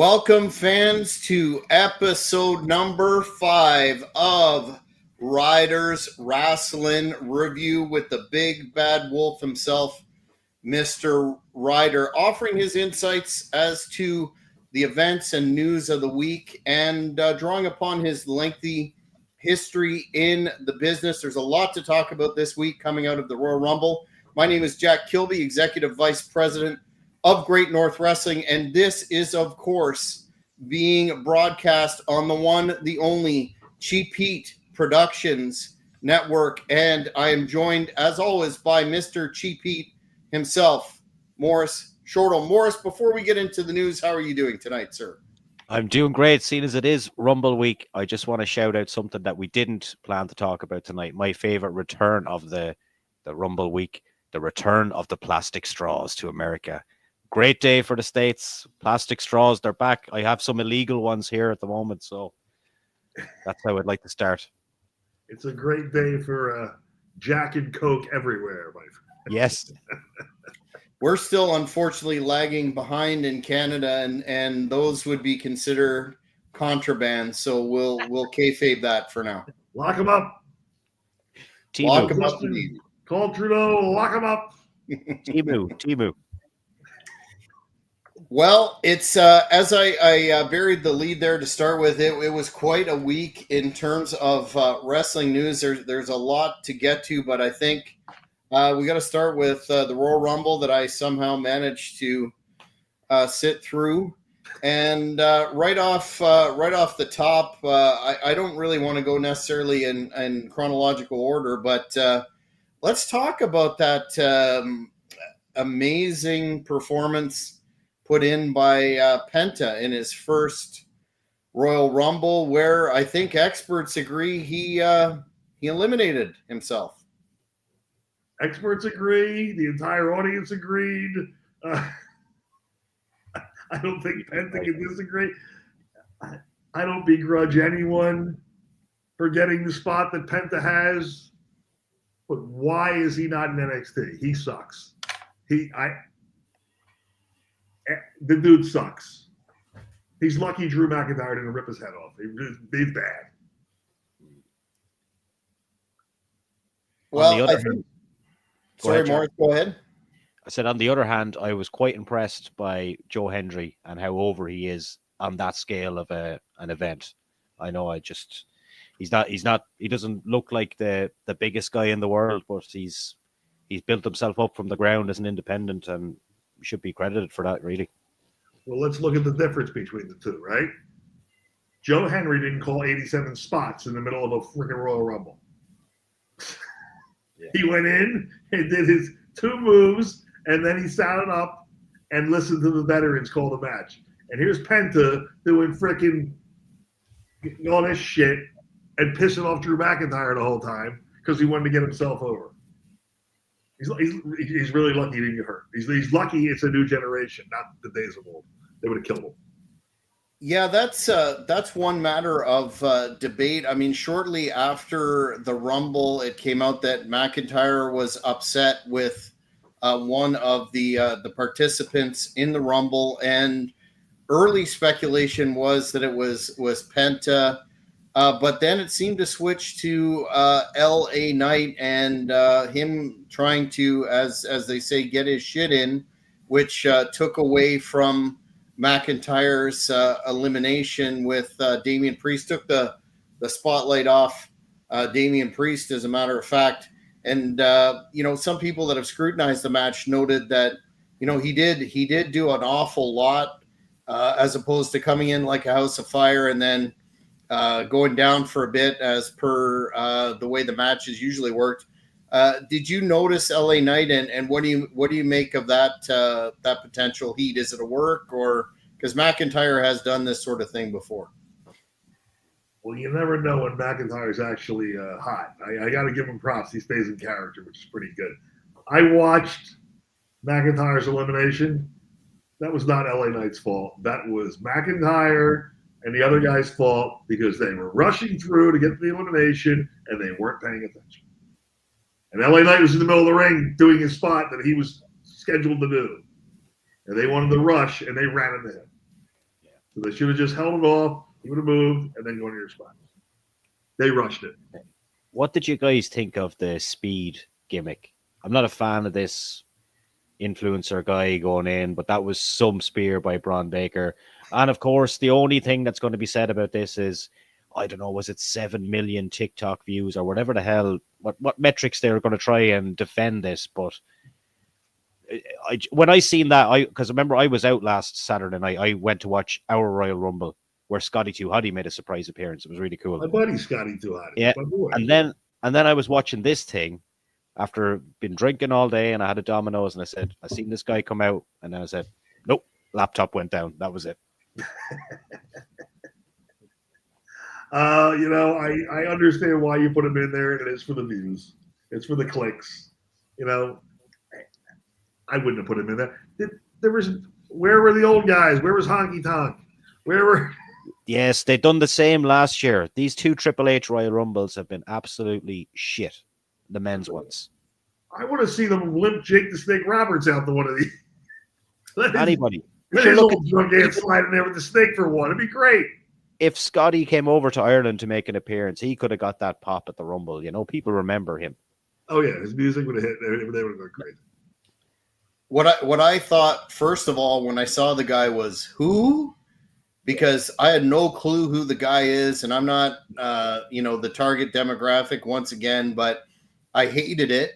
Welcome, fans, to episode number 5 of Ryders Rasslin Review with the big bad wolf himself, Mr. Ryder, offering his insights as to the events and news of the week and drawing upon his lengthy history in the business. There's a lot to talk about this week coming out of the Royal Rumble. My name is Jack Kilby, Executive Vice President of Great North Wrestling, and this is, of course, being broadcast on the one, the only Cheap Heat Productions Network, and I am joined, as always, by Mr. Cheap Heat himself, Morris Shortle. Morris, before we get into the news, how are you doing tonight, sir? I'm doing great, seeing as it is Rumble Week. I just want to shout out something that we didn't plan to talk about tonight. My favorite return of the Rumble Week, the return of the plastic straws to America. Great day for the States. Plastic straws, they're back. I have some illegal ones here at the moment, so that's how I'd like to start. It's a great day for Jack and Coke everywhere, my friend. Yes. We're still, unfortunately, lagging behind in Canada, and those would be considered contraband, so we'll kayfabe that for now. Lock them up. Lock them up. Call Trudeau, lock them up. Timu. Well, it's as I buried the lead there to start with, it was quite a week in terms of wrestling news. There's a lot to get to, but I think we got to start with the Royal Rumble that I somehow managed to sit through. And right off the top, I don't really want to go necessarily in chronological order, but let's talk about that amazing performance put in by Penta in his first Royal Rumble, where I think experts agree he eliminated himself. Experts agree. The entire audience agreed. I don't think Penta can disagree. I don't begrudge anyone for getting the spot that Penta has, but why is he not in NXT? He sucks. The dude sucks. He's lucky Drew McIntyre didn't rip his head off. He's bad. Well, sorry, Morris, go ahead. I said, on the other hand, I was quite impressed by Joe Hendry and how over he is on that scale of an event. I know he doesn't look like the biggest guy in the world, but he's built himself up from the ground as an independent, and should be credited for that, really. Well, let's look at the difference between the two, right? Joe Hendry didn't call 87 spots in the middle of a freaking Royal Rumble. Yeah. He went in and did his 2 moves, and then he sat it up and listened to the veterans call the match. And here's Penta doing freaking all this shit and pissing off Drew McIntyre the whole time because he wanted to get himself over. He's really lucky he didn't get hurt. He's lucky it's a new generation, not the days of old. They would have killed him. Yeah, that's one matter of debate. I mean, shortly after the Rumble, it came out that McIntyre was upset with one of the participants in the Rumble, and early speculation was that it was Penta. But then it seemed to switch to LA Knight and him trying to, as they say, get his shit in, which took away from McIntyre's elimination with Damian Priest, took the spotlight off Damian Priest, as a matter of fact. And, some people that have scrutinized the match noted that, he did do an awful lot as opposed to coming in like a house of fire and then going down for a bit as per the way the matches usually worked. Did you notice LA Knight, and what do you make of that potential heat? Is it a work, or because McIntyre has done this sort of thing before? Well, you never know when McIntyre's actually hot. I got to give him props. He stays in character, which is pretty good. I watched McIntyre's elimination. That was not LA Knight's fault. That was McIntyre and the other guy's fault because they were rushing through to get the elimination and they weren't paying attention. And LA Knight was in the middle of the ring doing his spot that he was scheduled to do. And they wanted to rush and they ran into him. So they should have just held it off. You would have moved and then go into your spot. They rushed it. What did you guys think of the speed gimmick? I'm not a fan of this influencer guy going in, but that was some spear by Braun Baker. And of course, the only thing that's going to be said about this is, I don't know, was it 7 million TikTok views or whatever the hell, what metrics they were going to try and defend this. But when I seen that, because remember I was out last Saturday night, I went to watch our Royal Rumble where Scotty Too Hotty made a surprise appearance. It was really cool. My buddy Scotty Too Hotty. Yeah, My boy. and then I was watching this thing after been drinking all day, and I had a Domino's, and I said, I seen this guy come out, and then I said, nope, laptop went down. That was it. I understand why you put him in there, and it is for the views. It's for the clicks. I wouldn't have put him in there. Where were the old guys? Where was Honky Tonk? Where were? Yes, they've done the same last year. These two Triple H Royal Rumbles have been absolutely shit. The men's ones. I want to see them limp Jake the Snake Roberts out to one of these. Anybody. Let his old drunk ass slide in there with the snake for one. It'd be great. If Scotty came over to Ireland to make an appearance, he could have got that pop at the Rumble. People remember him. Oh yeah, his music would have hit. They would have gone crazy. What I thought first of all when I saw the guy was who, because I had no clue who the guy is, and I'm not the target demographic once again, but I hated it.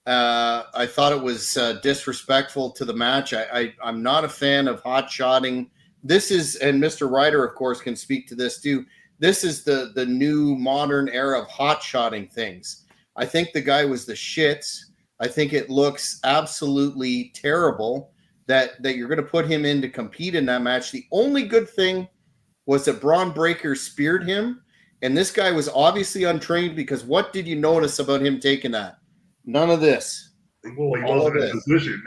I thought it was disrespectful to the match. I'm not a fan of hot shotting. This is, and Mr. Ryder, of course, can speak to this too. This is the new modern era of hot shotting things. I think the guy was the shits. I think it looks absolutely terrible that you're going to put him in to compete in that match. The only good thing was that Braun Breaker speared him, and this guy was obviously untrained, because what did you notice about him taking that? None of this. Well, he wasn't in a position.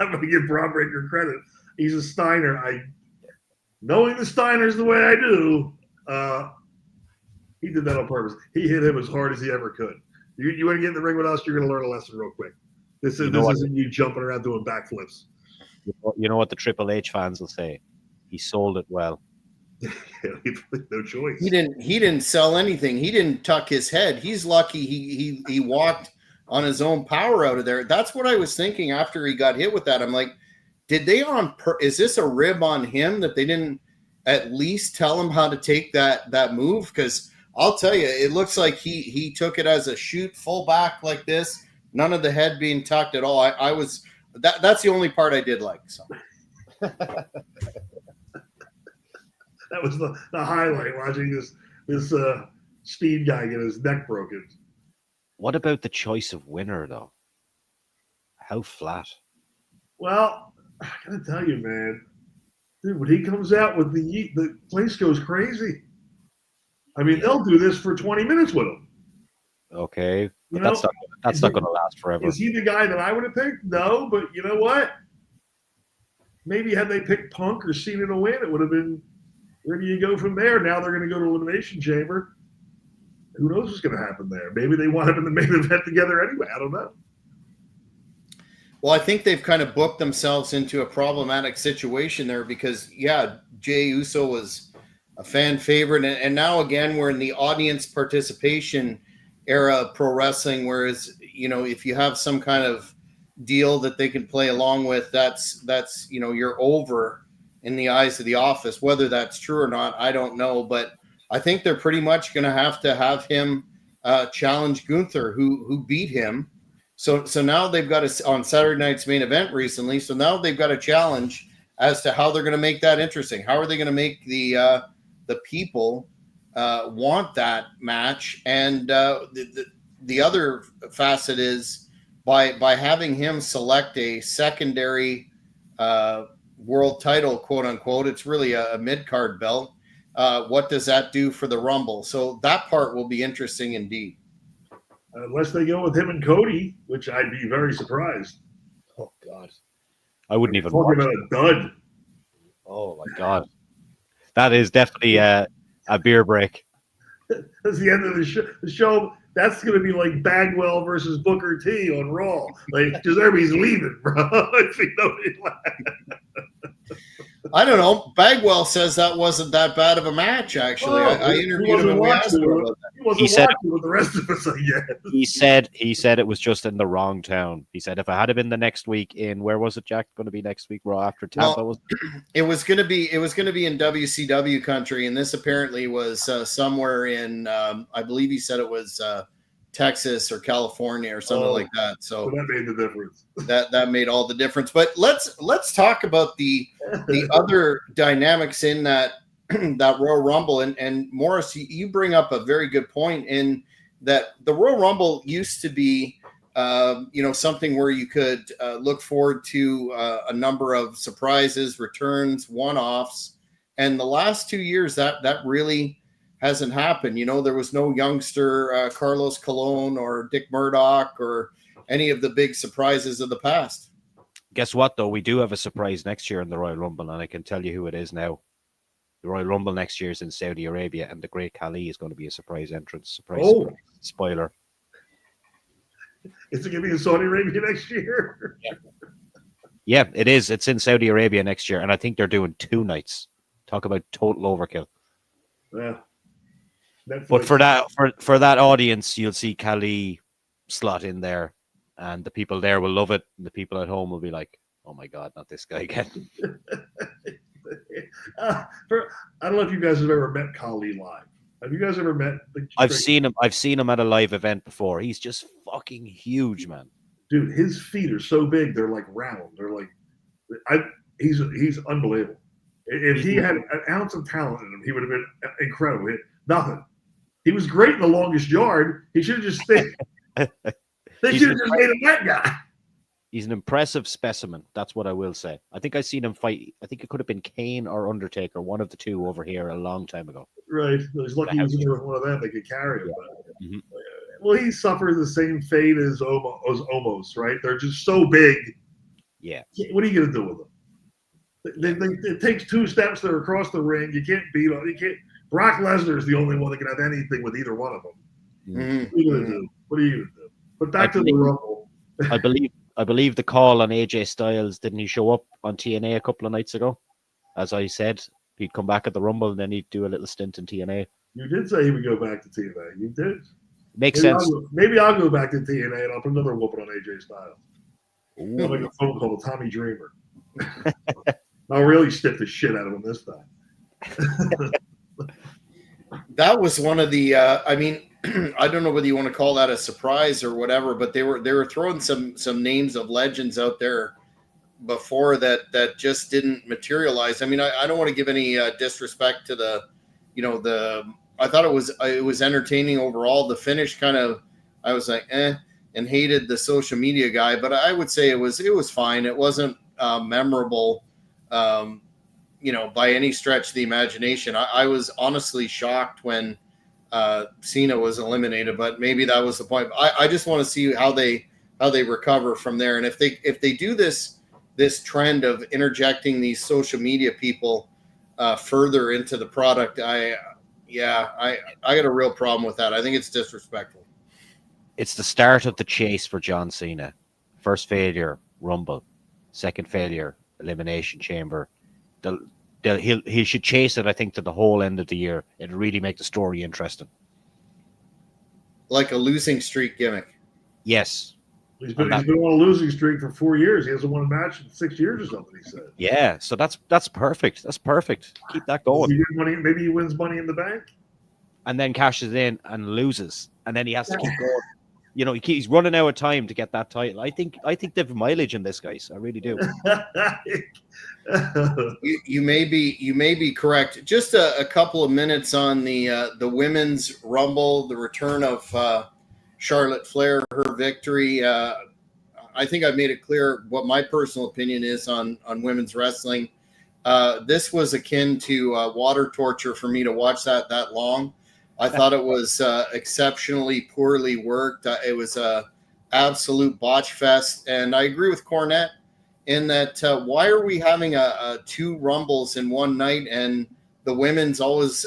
I'm going to give Braun Breaker credit. He's a Steiner. Knowing the Steiners the way I do, he did that on purpose. He hit him as hard as he ever could. You want to get in the ring with us, you're going to learn a lesson real quick. This isn't you jumping around doing backflips. You know what the Triple H fans will say? He sold it well. No choice. He didn't sell anything. He didn't tuck his head. He's lucky he walked on his own power out of there. That's what I was thinking after he got hit with that. I'm like, did they is this a rib on him that they didn't at least tell him how to take that move? Because I'll tell you, it looks like he took it as a shoot full back like this, none of the head being tucked at all. That's the only part I did like. So that was the highlight, watching this speed guy get his neck broken. What about the choice of winner, though? How flat. Well, I gotta tell you, man, dude, when he comes out with the place goes crazy. I mean, they'll do this for 20 minutes with him. Okay, but that's not going to last forever. Is he the guy that I would have picked? No, but you know what? Maybe had they picked Punk or Cena to win, it would have been, where do you go from there? Now they're going to go to Elimination Chamber. Who knows what's going to happen there? Maybe they want them in the main event together anyway. I don't know. Well, I think they've kind of booked themselves into a problematic situation there because, yeah, Jey Uso was a fan favorite. And now, again, we're in the audience participation era of pro wrestling, whereas, if you have some kind of deal that they can play along with, that's you're over in the eyes of the office. Whether that's true or not, I don't know. But I think they're pretty much going to have him challenge Gunther, who beat him. So now they've got on Saturday night's main event recently. So now they've got a challenge as to how they're going to make that interesting. How are they going to make the people want that match? And the other facet is by having him select a secondary world title, quote unquote. It's really a mid-card belt. What does that do for the Rumble? So that part will be interesting indeed. Unless they go with him and Cody, which I'd be very surprised. Oh, God. I wouldn't even talk about a dud. Oh, my God. That is definitely a beer break. That's the end of the show. That's going to be like Bagwell versus Booker T on Raw. Like, because everybody's leaving, bro. I don't know. Bagwell says that wasn't that bad of a match. Actually, I interviewed him and we asked him about that. He wasn't watching with the rest of us, I guess. He said it was just in the wrong town. He said if it had been the next week in where was it, Jack? Going to be next week, Raw after Tampa. Well, it was going to be in WCW country, and this apparently was somewhere in I believe he said it was Texas or California or something like that. So that made the difference. That made all the difference. But let's talk about the other dynamics in that Royal Rumble. And Morris, you bring up a very good point in that the Royal Rumble used to be something where you could look forward to a number of surprises, returns, one-offs. And the last 2 years that really hasn't happened. There was no youngster Carlos Colon or Dick Murdoch or any of the big surprises of the past. Guess what, though? We do have a surprise next year in the Royal Rumble, and I can tell you who it is now. The Royal Rumble next year is in Saudi Arabia, and the Great Khali is going to be a surprise entrance. Surprise. Spoiler. Is it going to be in Saudi Arabia next year? Yeah, it is. It's in Saudi Arabia next year, and I think they're doing 2 nights. Talk about total overkill. Yeah. Netflix. But for that audience, you'll see Khali slot in there, and the people there will love it. And the people at home will be like, "Oh my God, not this guy again." I don't know if you guys have ever met Khali live. Have you guys ever met? I've seen him at a live event before. He's just fucking huge, man. Dude, his feet are so big; they're like round. They're like, he's unbelievable. If he had an ounce of talent in him, he would have been incredible. Nothing. He was great in the longest yard. He should have just stayed. They should have just made him that guy. He's an impressive specimen. That's what I will say. I think I've seen him fight. I think it could have been Kane or Undertaker, one of the two over here a long time ago. Right. He's lucky he was in there with one of them. They could carry him. Yeah. Well, he suffered the same fate as Omos, right? They're just so big. Yeah. What are you going to do with them? It takes 2 steps. They're across the ring. You can't beat them. You can't. Brock Lesnar is the only one that can have anything with either one of them. Mm-hmm. What are you going to do? What are you going to do? But back to the Rumble. I believe the call on AJ Styles, didn't he show up on TNA a couple of nights ago? As I said, he'd come back at the Rumble and then he'd do a little stint in TNA. You did say he would go back to TNA. You did. Makes sense. Maybe I'll go back to TNA and I'll put another whooping on AJ Styles. I'll make a phone call to Tommy Dreamer. I'll really stick the shit out of him this time. That was one of the I don't know whether you want to call that a surprise or whatever, but they were throwing some names of legends out there before that just didn't materialize. I mean, I don't want to give any disrespect to the I thought it was entertaining overall. The finish kind of, I was like, and hated the social media guy, but I would say it was fine. It wasn't memorable, by any stretch of the imagination. I was honestly shocked when Cena was eliminated, but maybe that was the point. I just want to see how they recover from there, and if they do this trend of interjecting these social media people further into the product, I got a real problem with that. I think it's disrespectful. It's the start of the chase for John Cena. First failure, Rumble. Second failure, Elimination Chamber. He should chase it, I think, to the whole end of the year. It'll really make the story interesting. Like a losing streak gimmick. Yes. He's been on a losing streak for 4 years. He hasn't won a match in 6 years or something, he said. Yeah, so that's perfect. That's perfect. Keep that going. Maybe he wins Money in the Bank. And then cashes in and loses. And then he has to keep going. He's running out of time to get that title. I think they've mileage in this, guys. I really do. You may be correct. Just a couple of minutes on the women's Rumble, the return of Charlotte Flair, her victory. I think I've made it clear what my personal opinion is on women's wrestling. This was akin to water torture for me to watch that long. I thought it was exceptionally poorly worked. It was a absolute botch fest, and I agree with Cornette in that. Why are we having two Rumbles in one night, and the women's always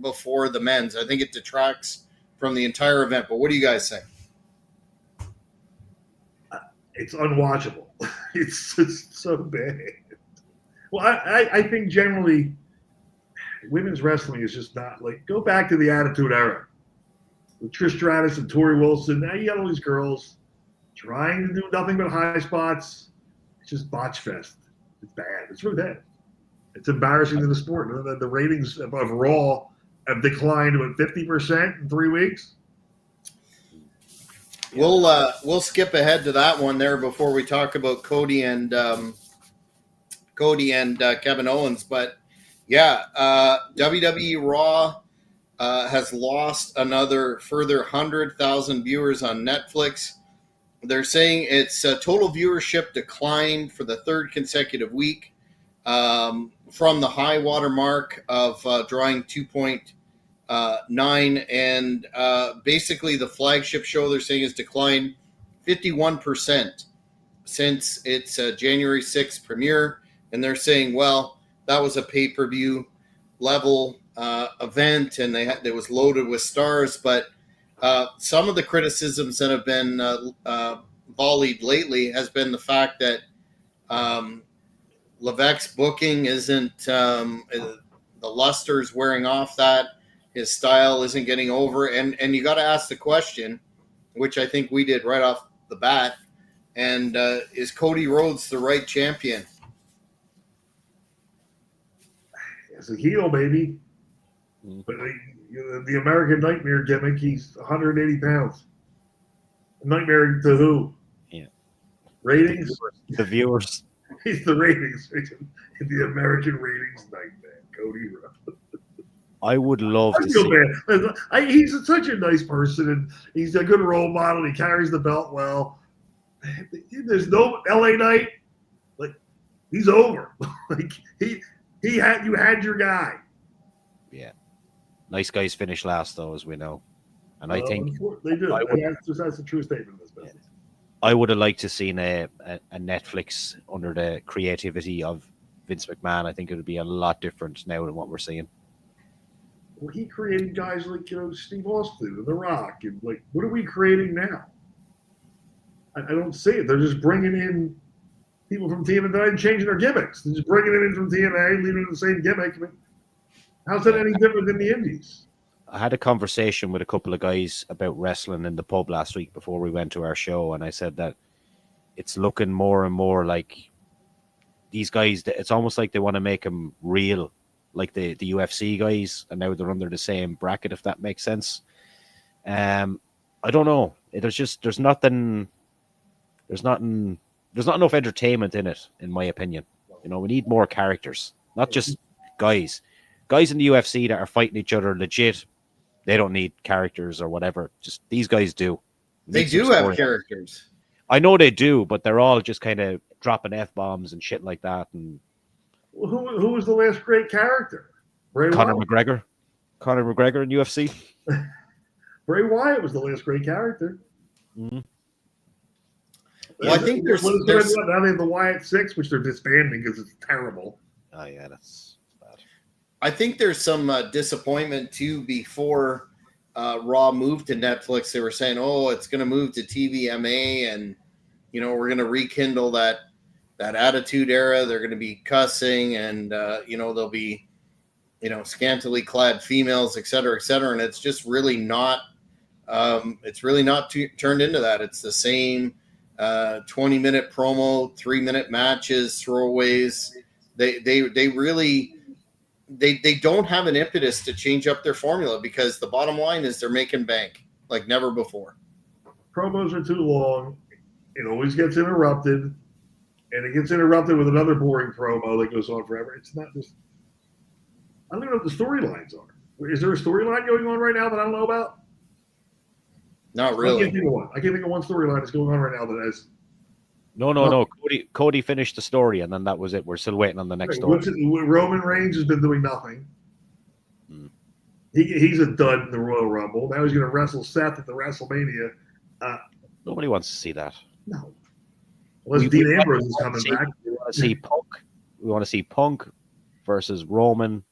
before the men's? I think it detracts from the entire event. But what do you guys think? It's unwatchable. It's so bad. Well, I think generally women's wrestling is just not like go back to the Attitude Era with Trish Stratus and Tori Wilson. Now you got all these girls trying to do nothing but high spots. It's just botch fest. It's bad. It's really bad. It's embarrassing to the sport. The ratings of Raw have declined to 50% in 3 weeks. We'll skip ahead to that one there before we talk about Cody and Kevin Owens. But yeah, WWE Raw has lost another further 100,000 viewers on Netflix. They're saying its total viewership declined for the third consecutive week from the high water mark of drawing 2.9, and basically the flagship show they're saying has declined 51% since its January 6th premiere, and they're saying, well, that was a pay-per-view level event, and it was loaded with stars, but some of the criticisms that have been volleyed lately has been the fact that Levesque's booking isn't the luster's wearing off, that his style isn't getting over, and you got to ask the question, which I think we did right off the bat, and is Cody Rhodes the right champion? As a heel, baby. But the American Nightmare gimmick, he's 180 pounds. Nightmare to who? Yeah. Ratings? The viewers. He's the ratings. The American ratings nightmare. Cody Rhodes. I would love to feel see. bad. He's such a nice person, and he's a good role model. He carries the belt well. There's no LA Knight. Like, he's over. Like, you had your guy. Yeah. Nice guys finish last, though, as we know. And I think they do. That's a true statement in this business. I would have liked to seen a Netflix under the creativity of Vince McMahon. I think it would be a lot different now than what we're seeing. Well, he created guys like Steve Austin and The Rock, and like, what are we creating now? I don't see it. They're just bringing in people from TNA and changing their gimmicks. They're just bringing it in from TNA, leaving it the same gimmick. I mean, how's that any different than the Indies? I had a conversation with a couple of guys about wrestling in the pub last week before we went to our show, and I said that it's looking more and more like these guys, it's almost like they want to make them real, like the UFC guys, and now they're under the same bracket, if that makes sense. I don't know. There's not enough entertainment in it, in my opinion. You know, we need more characters, not just guys. Guys in the UFC that are fighting each other legit, they don't need characters or whatever. Just these guys do. They do have characters. I know they do, but they're all just kind of dropping F-bombs and shit like that. And well, who was the last great character? Conor McGregor. Conor McGregor in UFC. Bray Wyatt was the last great character. Mm-hmm. Well, I think there's now they have the Wyatt Six, which they're disbanding because it's terrible. Oh yeah, that's bad. I think there's some disappointment too. Before Raw moved to Netflix, they were saying, "Oh, it's going to move to TVMA, and we're going to rekindle that Attitude Era. They're going to be cussing, and there'll be scantily clad females, et cetera, et cetera." And it's just really not. It's really not turned into that. It's the same 20-minute promo, 3-minute matches, throwaways. They really. They don't have an impetus to change up their formula, because the bottom line is they're making bank like never before. Promos are too long. It always gets interrupted, and it gets interrupted with another boring promo that goes on forever. It's not just. I don't even know what the storylines are. Is there a storyline going on right now that I don't know about? Not really. I can't think of one storyline that's going on right now that has. No. Cody finished the story, and then that was it. We're still waiting on the next story. Roman Reigns has been doing nothing. Hmm. He's a dud in the Royal Rumble. Now he's going to wrestle Seth at the WrestleMania. Nobody wants to see that. No. Unless Dean Ambrose is coming back. We want to see Punk. We want to see Punk versus Roman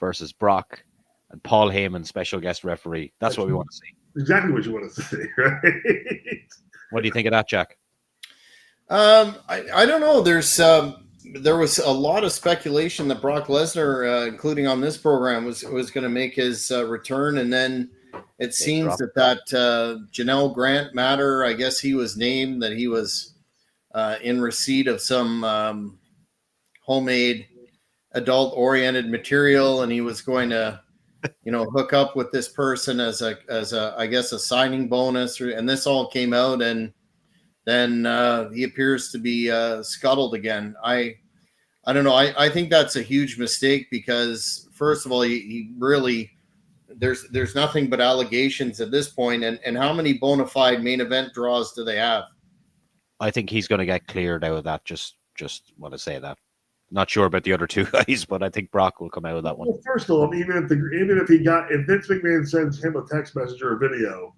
versus Brock and Paul Heyman, special guest referee. That's what we want to see. Exactly what you want to see, right? What do you think of that, Jack? I don't know. There's there was a lot of speculation that Brock Lesnar, including on this program, was going to make his return, and then it seems that Janelle Grant matter. I guess he was named that he was in receipt of some homemade adult-oriented material, and he was going to, hook up with this person as a I guess a signing bonus, and this all came out, and then he appears to be scuttled again. I don't know. I think that's a huge mistake because first of all, he really there's nothing but allegations at this point, and how many bona fide main event draws do they have? I think he's going to get cleared out of that. Just want to say that. Not sure about the other two guys, but I think Brock will come out of that one. Well, first of all, even if Vince McMahon sends him a text message or a video,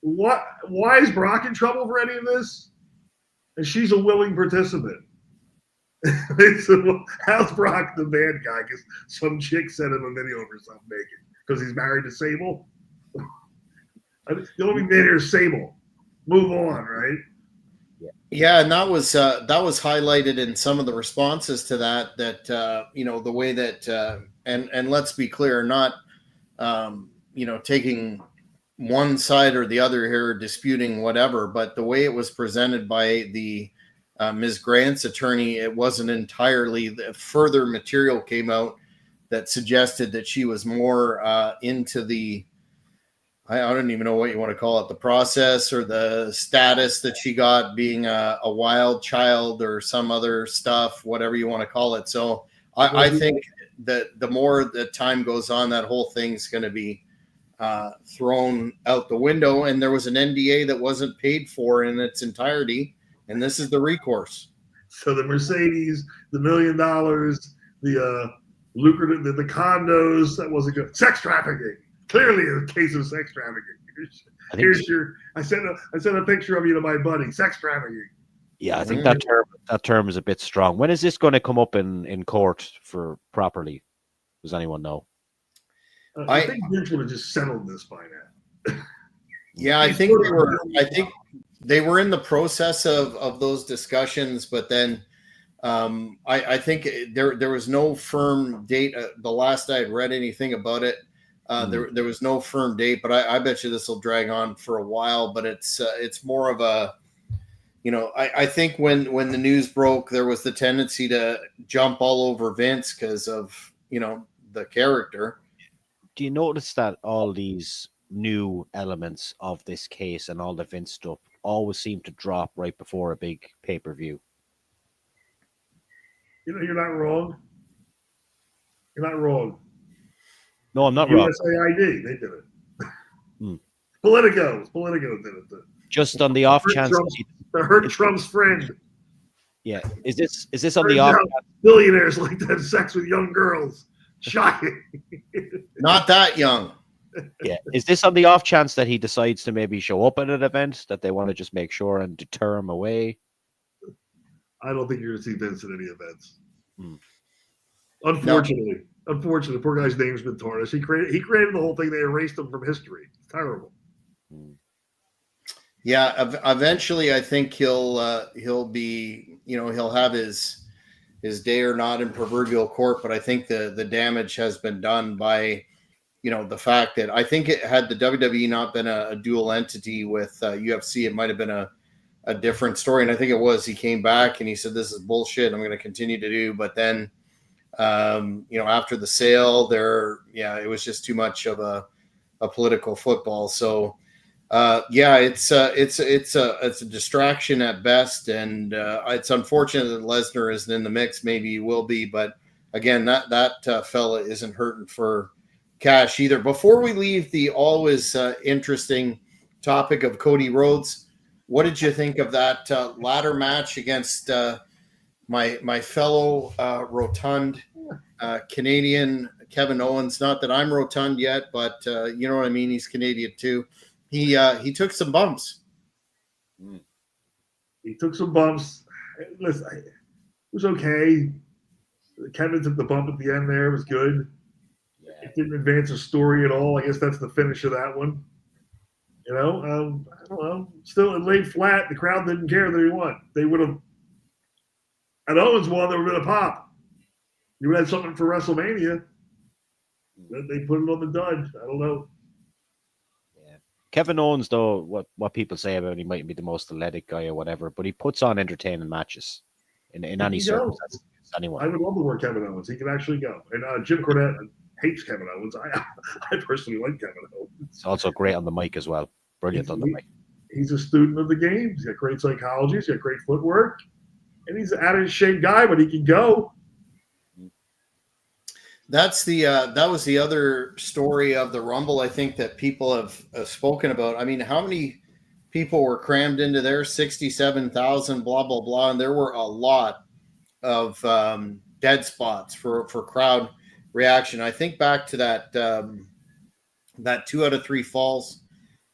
why is Brock in trouble for any of this? And she's a willing participant. So how's Brock the bad guy? Because some chick sent him a video of herself naked because he's married to Sable. The only man here is Sable. Move on, right? Yeah, and that was highlighted in some of the responses to that the way that and let's be clear, not taking one side or the other here, disputing whatever, but the way it was presented by the Ms. Grant's attorney, it wasn't entirely. Further material came out that suggested that she was more into the, I don't even know what you want to call it, the process or the status that she got being a wild child or some other stuff, whatever you want to call it. So I think that the more the time goes on, that whole thing's going to be thrown out the window. And there was an NDA that wasn't paid for in its entirety, and this is the recourse. So the Mercedes, the $1 million, the lucrative, the condos, that wasn't good. Sex trafficking. Clearly a case of sex trafficking. I sent a picture of you to my buddy. Sex trafficking. Yeah, I think that term is a bit strong. When is this going to come up in court for properly? Does anyone know? I think Vince would have just settled this by now. Yeah, I think they were in the process of those discussions, but then I think there was no firm date. The last I had read anything about it, there was no firm date, but I bet you this will drag on for a while. But it's more of a, I think when the news broke, there was the tendency to jump all over Vince because of the character. Do you notice that all these new elements of this case and all the Vince stuff always seem to drop right before a big pay-per-view? You're not wrong. You're not wrong. No, I'm not wrong. USAID, they did it. Politico did it. Just on the off chance. Hurt Trump's friend. Yeah. Is this on the off chance? Billionaires like to have sex with young girls. Shocking. Not that young. Yeah. Is this on the off chance that he decides to maybe show up at an event that they want to just make sure and deter him away? I don't think you're going to see Vince at any events. Unfortunately, poor guy's name's been tarnished. He created the whole thing. They erased him from history. It's terrible. Yeah, eventually I think he'll be, he'll have his day or not in proverbial court, but I think the damage has been done by, the fact that I think it had the WWE not been a dual entity with UFC, it might have been a different story. And I think it was, he came back and he said, this is bullshit, I'm going to continue to do. But then, after the sale it was just too much of a political football. So, it's a distraction at best. And it's unfortunate that Lesnar isn't in the mix. Maybe he will be, but again, that fella isn't hurting for cash either. Before we leave the always interesting topic of Cody Rhodes, what did you think of that ladder match against my fellow rotund Canadian Kevin Owens? Not that I'm rotund yet, but you know what I mean. He's Canadian too. He took some bumps. He took some bumps. Listen, it was okay. Kevin took the bump at the end there. It was good. Yeah. It didn't advance the story at all. I guess that's the finish of that one. I don't know. Still, it laid flat. The crowd didn't care that he won. They would have. And Owens won, there would have been a pop. You would have something for WrestleMania. Then they put it on the dud. I don't know. Yeah. Kevin Owens, though, what people say about him, he might be the most athletic guy or whatever, but he puts on entertaining matches in any circumstance. Anyone. I would love to work Kevin Owens. He can actually go. And Jim Cornette hates Kevin Owens. I personally like Kevin Owens. He's also great on the mic as well. Brilliant on the mic. He's a student of the game. He's got great psychology. He's got great footwork. And he's an out-of-shape guy, but he can go. That's that was the other story of the Rumble, I think, that people have spoken about. I mean, how many people were crammed into there? 67,000, blah, blah, blah. And there were a lot of dead spots for crowd reaction. I think back to that 2 out of 3 falls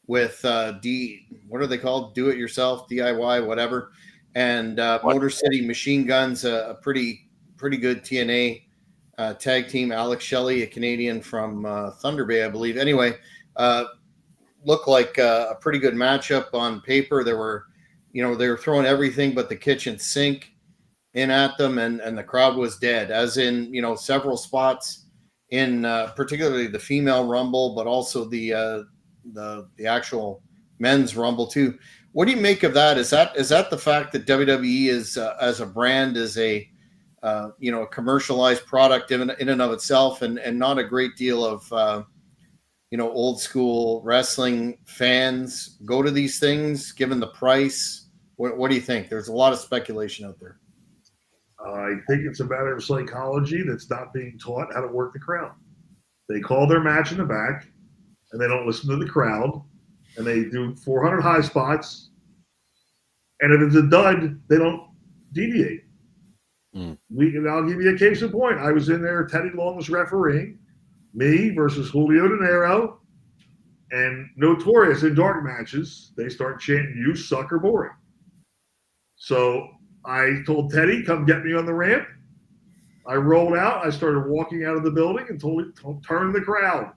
with what are they called? Do it yourself, DIY, whatever. And Motor City Machine Guns, a pretty good TNA tag team. Alex Shelley, a Canadian from Thunder Bay, I believe. Anyway, looked like a pretty good matchup on paper. They were throwing everything but the kitchen sink in at them, and the crowd was dead, as in, several spots in particularly the female Rumble, but also the actual men's Rumble too. What do you make of that? Is that the fact that WWE is as a brand is a a commercialized product in and of itself, and not a great deal of old school wrestling fans go to these things given the price? What do you think? There's a lot of speculation out there. I think it's a matter of psychology that's not being taught how to work the crowd. They call their match in the back, and they don't listen to the crowd, and they do 400 high spots, and if it's a dud, they don't deviate. I'll give you a case in point. I was in there, Teddy Long was refereeing, me versus Julio De Niro, and notorious in dark matches, they start chanting, "You suck" or "boring." So I told Teddy, "Come get me on the ramp." I rolled out. I started walking out of the building and told him to turn the crowd.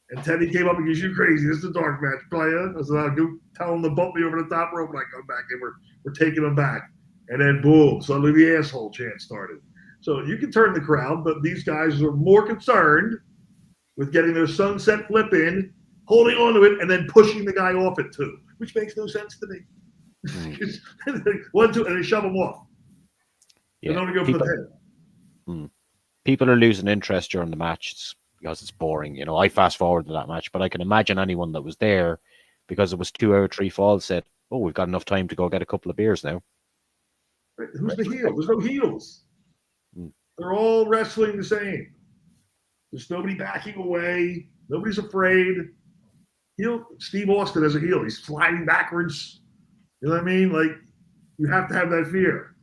And Teddy came up and goes, "You crazy? This is a dark match, player." I said, "I'll go tell him to bump me over the top rope when I come back." And we're taking him back. And then boom, suddenly the asshole chant started. So you can turn the crowd, but these guys are more concerned with getting their sunset flip in, holding on to it, and then pushing the guy off it too, which makes no sense to me. 1, 2, and they shove them off. Yeah. They don't go for the head. People are losing interest during the match because it's boring. I fast forward to that match, but I can imagine anyone that was there because it was 2 out of 3 falls said, "Oh, we've got enough time to go get a couple of beers now." Right. Who's the heel? There's no heels. They're all wrestling the same. There's nobody backing away. Nobody's afraid. Steve Austin as a heel, he's sliding backwards. You know what I mean? Like, you have to have that fear.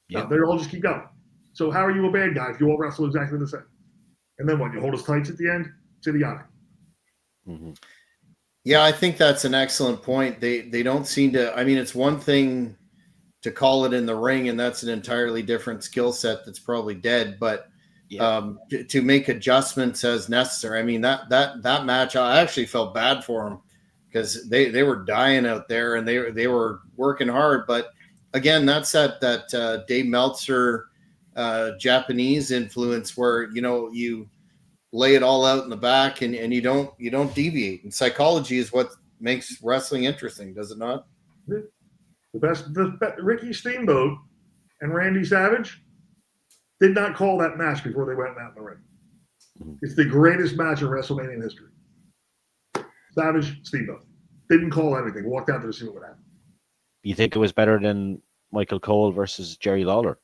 Yeah. They all just keep going. So how are you a bad guy if you all wrestle exactly the same? And then what? You hold us tights at the end? It's idiotic. Yeah, I think that's an excellent point. They don't seem to. I mean, it's one thing to call it in the ring, and that's an entirely different skill set that's probably dead. But to make adjustments as necessary. I mean, that match, I actually felt bad for them because they were dying out there and they were working hard. But again, that's that Dave Meltzer Japanese influence where you lay it all out in the back and you don't deviate. And psychology is what makes wrestling interesting, does it not? The Ricky Steamboat and Randy Savage did not call that match before they went out in the ring. It's the greatest match in WrestleMania history. Savage, Steamboat. Didn't call anything. Walked out there to see what would happen. You think it was better than Michael Cole versus Jerry Lawler?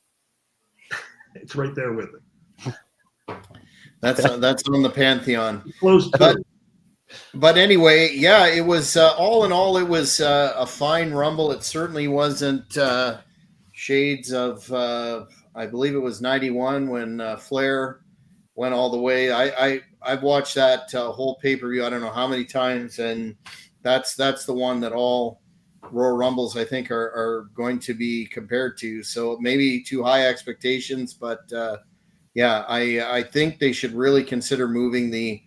It's right there with it. That's on the pantheon. Close to it. But anyway, yeah, it was all in all, it was a fine Rumble. It certainly wasn't shades of, I believe it was 91 when Flair went all the way. I've watched that whole pay-per-view I don't know how many times, and that's the one that all Royal Rumbles I think are going to be compared to. So maybe too high expectations, but yeah, I think they should really consider moving the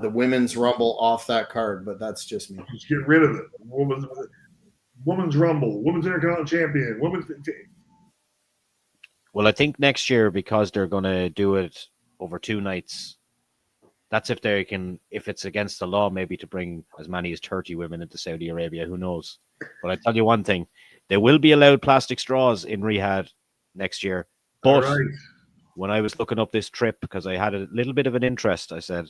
women's Rumble off that card, but that's just me. Just get rid of it. Women's Rumble, Women's Intercontinental Champion, Well, I think next year, because they're going to do it over 2 nights, that's if they can, if it's against the law, maybe to bring as many as 30 women into Saudi Arabia. Who knows? But I tell you one thing, they will be allowed plastic straws in Riyadh next year. All But right. when I was looking up this trip, because I had a little bit of an interest, I said,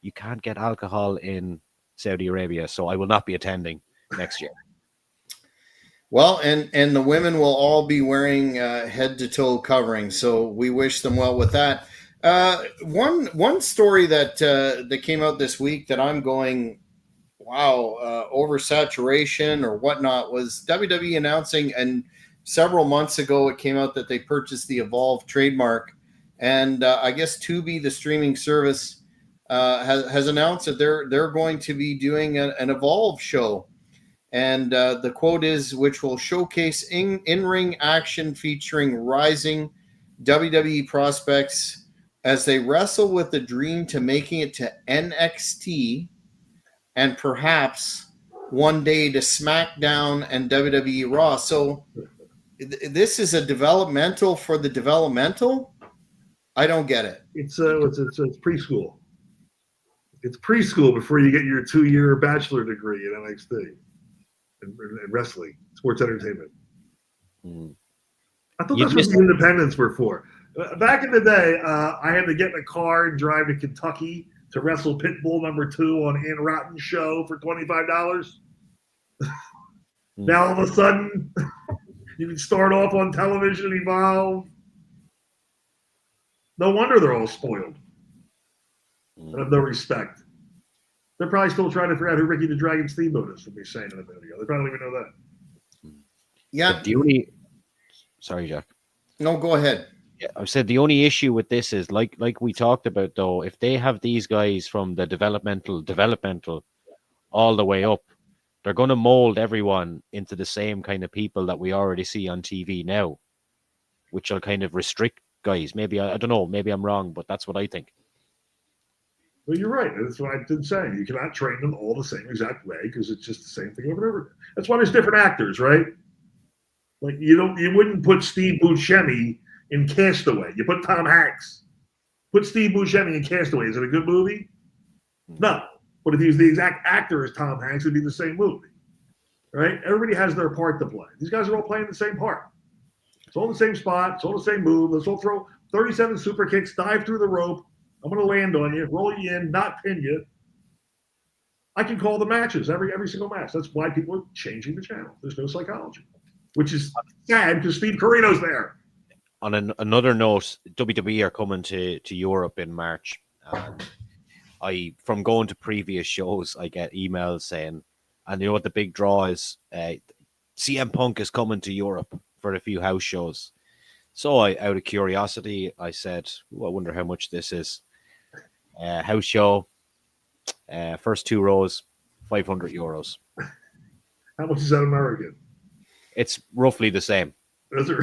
you can't get alcohol in Saudi Arabia, so I will not be attending next year. Well, and the women will all be wearing head to toe covering, so we wish them well with that. One story that came out this week that I'm going, wow, oversaturation or whatnot, was WWE announcing, and several months ago it came out that they purchased the Evolve trademark, and I guess Tubi, the streaming service, has announced that they're going to be doing an Evolve show. And the quote is, which will showcase in-ring action featuring rising WWE prospects as they wrestle with the dream to making it to NXT and perhaps one day to SmackDown and WWE Raw. So this is a developmental for the developmental. I don't get it. It's preschool. It's preschool before you get your 2-year bachelor degree in NXT and wrestling, sports entertainment. Mm. I thought that's what the independents were for. Back in the day, I had to get in a car and drive to Kentucky to wrestle Pitbull #2 on Ann Rotten's show for $25. Now all of a sudden, you can start off on television and evolve. No wonder they're all spoiled. I have no respect. They're probably still trying to figure out who Ricky the Dragon Steamboat is, from me saying it a minute ago. They probably don't even know that. Yeah. Sorry, Jack. No, go ahead. Yeah, I said the only issue with this is like we talked about, though, if they have these guys from the developmental all the way up, they're going to mold everyone into the same kind of people that we already see on TV now, which will kind of restrict guys. Maybe I don't know. Maybe I'm wrong, but that's what I think. Well, you're right. That's what I've been saying. You cannot train them all the same exact way because it's just the same thing over and over. That's why there's different actors, right? Like you wouldn't put Steve Buscemi in Castaway. You put Tom Hanks. Put Steve Buscemi in Castaway. Is it a good movie? No. But if he was the exact actor as Tom Hanks, it'd be the same movie, right? Everybody has their part to play. These guys are all playing the same part. It's all the same spot. It's all the same move. Let's all throw 37 super kicks, dive through the rope. I'm going to land on you, roll you in, not pin you. I can call the matches, every single match. That's why people are changing the channel. There's no psychology, which is sad because Steve Corino's there. On another note, WWE are coming to Europe in March. From going to previous shows, I get emails saying, and you know what the big draw is? CM Punk is coming to Europe for a few house shows. So out of curiosity, I said, I wonder how much this is. House show, first 2 rows, €500. How much is that American? It's roughly the same. Is it?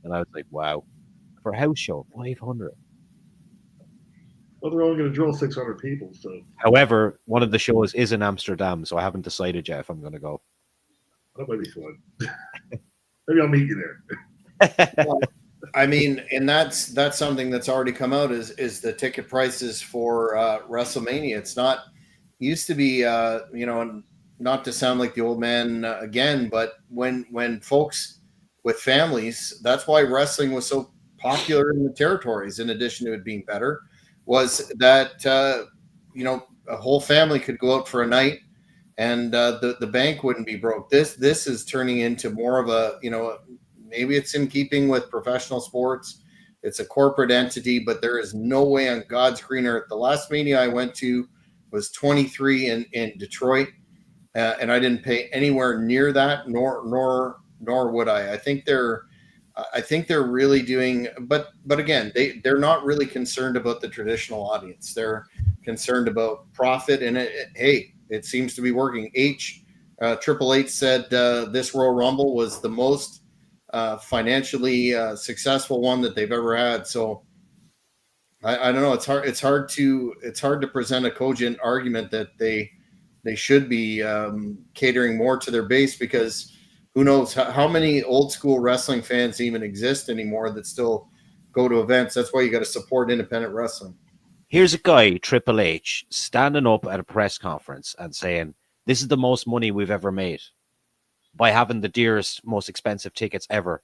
And I was like, wow. For a house show, 500. Well, they're only going to draw 600 people. So, however, one of the shows is in Amsterdam, so I haven't decided yet if I'm going to go. That might be fun. Maybe I'll meet you there. Well, I mean, and that's something that's already come out is the ticket prices for WrestleMania. It's not used to be, not to sound like the old man again, but when folks with families, that's why wrestling was so popular in the territories. In addition to it being better, was that a whole family could go out for a night, and the bank wouldn't be broke. This is turning into more of a maybe it's in keeping with professional sports. It's a corporate entity, but there is no way on God's green earth. The last Mania I went to was 23 in Detroit, and I didn't pay anywhere near that, nor would I. I think they're really doing, but again, they're not really concerned about the traditional audience. They're concerned about profit, and it seems to be working. Triple H said this Royal Rumble was the most financially successful one that they've ever had. So I don't know. It's hard to present a cogent argument that they should be catering more to their base, because who knows how many old school wrestling fans even exist anymore that still go to events. That's why you got to support independent wrestling. Here's a guy, Triple H, standing up at a press conference and saying, "This is the most money we've ever made by having the dearest, most expensive tickets ever."